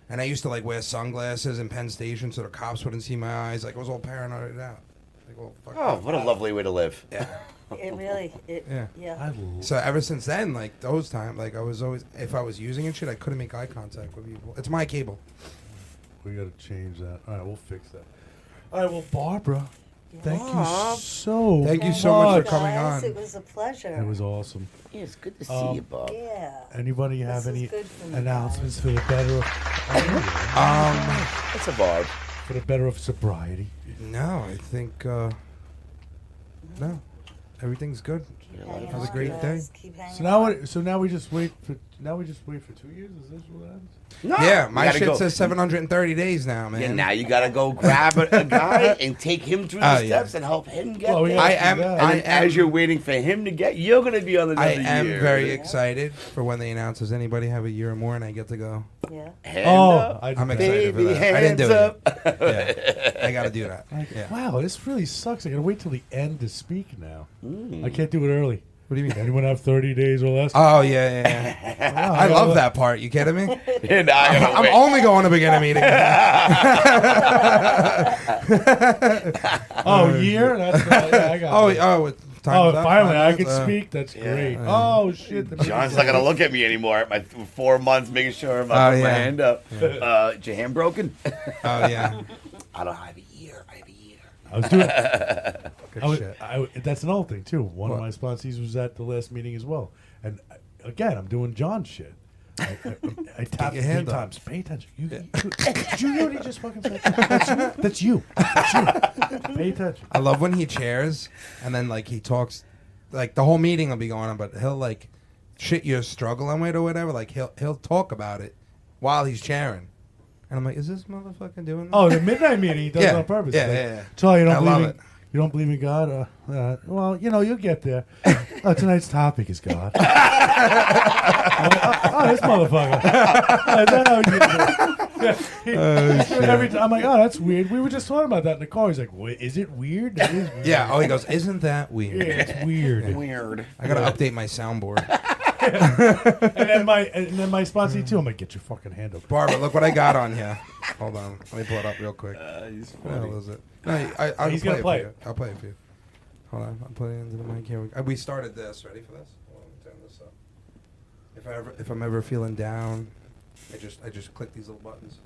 and I used to like wear sunglasses in Penn Station so the cops wouldn't see my eyes. Like I was all paranoid out. Like, well, fuck Oh, that. what a lovely way to live. It really, Yeah. yeah. So ever since then, like those times, like I was always, if I was using it, shit, I couldn't make eye contact with people. It's my cable. We gotta change that. All right, we'll fix that. All right, well, Barbara, thank you so. Thank you so much for Guys, coming on. It was a pleasure. It was awesome. Yeah, it's good to see you, Bob. Yeah. Anybody have This is any good for me, announcements for the better It's a Bob. for the better of sobriety? No, I think no, everything's good. Keep hanging Have a on, great guys. day. Keep hanging So now, on. so now we just wait for 2 years. Is this what happens? No, Yeah, you my gotta shit go. says 730 days now, man. Yeah, now you gotta go grab a guy and take him through the Oh, yeah. steps and help him get Well, we there. have I to am. do that. And I then am. as you're waiting for him to get, you're gonna be on another I am year. very excited for when they announce, does anybody have a year or more, and I get to go. Yeah. Hand Oh, up, I'm excited for baby, that. I didn't do hands it up. Yeah, I got to do that. Like, Yeah. wow, this really sucks. I gotta wait till the end to speak now. I can't do it early. What do you mean? Anyone have 30 days or less? Oh yeah. Wow, I love gotta- that part. You kidding me? And I gotta I'm wait. only going to beginning meeting. Oh, year? That's, yeah, I got Oh, it. oh, time's up, Finally, 5 I minutes, can speak. That's great. Yeah. Oh, shit. the John's meeting's not gonna over. look at me anymore. My 4 months making sure I'm Oh, putting my yeah. hand up. Is your hand broken? Oh yeah. I don't have a year. I have a year. I was doing. Good shit. That's another thing too. One of What? my sponsees was at the last meeting as well, and again, I'm doing John's shit. I tapped your 3 hand up. times. Pay attention. Did you hear what he just fucking said? That's you. That's you. Pay attention. I love when he chairs and then like he talks, like the whole meeting will be going on, but he'll like shit you're struggling with or whatever. Like he'll talk about it while he's chairing, and I'm like, is this motherfucker doing that? Oh, the midnight meeting. He does it Yeah. on purpose. Yeah, Like, yeah, yeah. Charlie, you I don't love believe it. you don't believe in God? Well, you'll get there. Tonight's topic is God. I'm like, oh, this motherfucker. Is that how you do it? Every time I'm like, oh, that's weird. We were just talking about that in the car. He's like, wait, is it weird? That is weird. Yeah. Oh, he goes, isn't that weird? Yeah, it's weird. Weird. I gotta update my soundboard. And then my sponsee too. I'm like, get your fucking hand up. Barbara, look what I got on here. Hold on, let me pull it up real quick. He's What the funny. hell is it? No, I'll He's gonna play for you. I'll play it for you. Hold on, I'll play it into the mic here. We started this. Ready for this? Hold on, let me turn this up. If I'm ever feeling down, I just click these little buttons.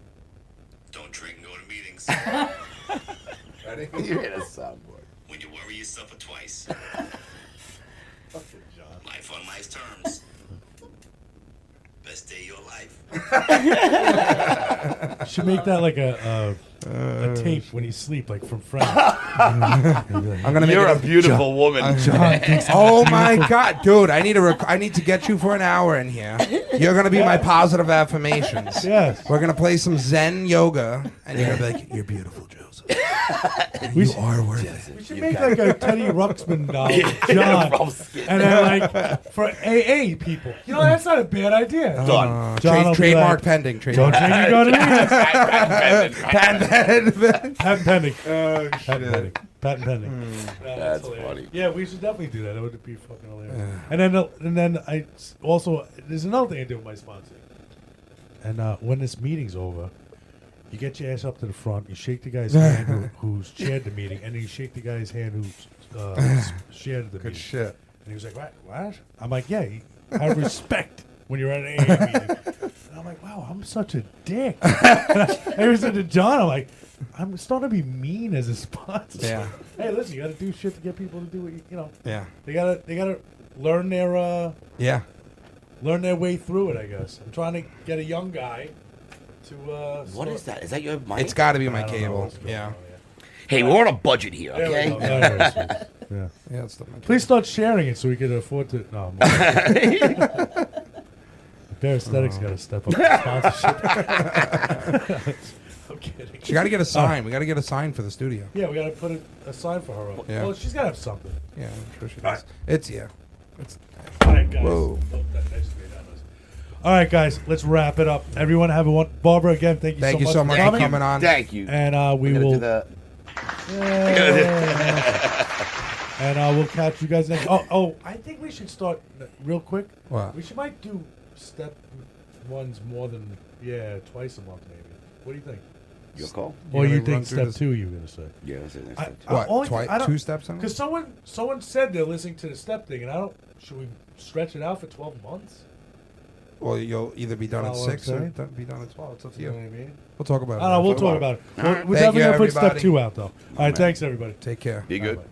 Don't drink and go to meetings. Ready? You hit a soundboard. When you worry, you suffer twice. Life on life's terms. Best day of your life. Should make that like a tape when you sleep, like from Friends. I'm gonna make You're it a beautiful woman. Oh my god, dude! I need to get you for an hour in here. You're gonna be my positive affirmations. Yes. We're gonna play some Zen yoga, and you're gonna be like, "You're beautiful, Joseph. We You are worth it." We should make like a Teddy Ruxpin doll, John, and then like for AA people. You know, that's not a bad idea. Done. John will be Trademark like, pending. Don't Trademark. drink and go to meetings. Patent. Patent pending. Oh Patent pending. Patent pending. That's hilarious. funny. Yeah, we should definitely do that. It would be fucking hilarious. And then I also, there's another thing I do with my sponsor. And when this meeting's over, you get your ass up to the front, you shake the guy's hand who's chaired the meeting, and then you shake the guy's hand who's shared the Good meeting. shit. And he was like, what? I'm like, yeah, you have respect when you're at an AA meeting. And I'm like, wow, I'm such a dick. I even said to John, I'm like, I'm starting to be mean as a sponsor. Yeah. Hey, listen, you got to do shit to get people to do what you know. Yeah. They gotta learn their Yeah. way through it. I guess I'm trying to get a young guy to. What is that? Is that your mic? It's got to be my I don't know cable. what's going Yeah. on, Hey, we're on a budget here, There we okay? go. There it is. Yeah. Yeah. It's the mic. Please start sharing it so we can afford to. No, Bear Aesthetics got to step up the sponsorship. I'm kidding. She got to get a sign. We got to get a sign for the studio. Yeah, we got to put a sign for her up. Yeah. Well, she's got to have something. Yeah, I'm sure she All does. It's It's All right, guys. Whoa. Oh, that just made that noise. All right, guys, let's wrap it up. Everyone have a one. Barbara, again, thank you Thank you so so much much for for coming. coming on. Thank you. And we Gonna will. do the- And we'll catch you guys next. Oh, I think we should start real quick. What? We might do step ones more than twice a month maybe. What do you think? Your call? Or gonna you run think through step this? 2 you were gonna say? Yeah, that's it. I- What? only thing- I don't- 2 steps on it? Because someone said they're listening to the step thing, and I don't. Should we stretch it out for 12 months? Well, you'll either be done at Follow what I'm 6 or saying? be done at 12. It's up to You know you. what I mean? We'll talk about it. I don't know. We'll after. talk about it. We're Thank definitely you, gonna put step everybody. 2 out though. All right, thanks everybody. Take care. Be good. Bye-bye.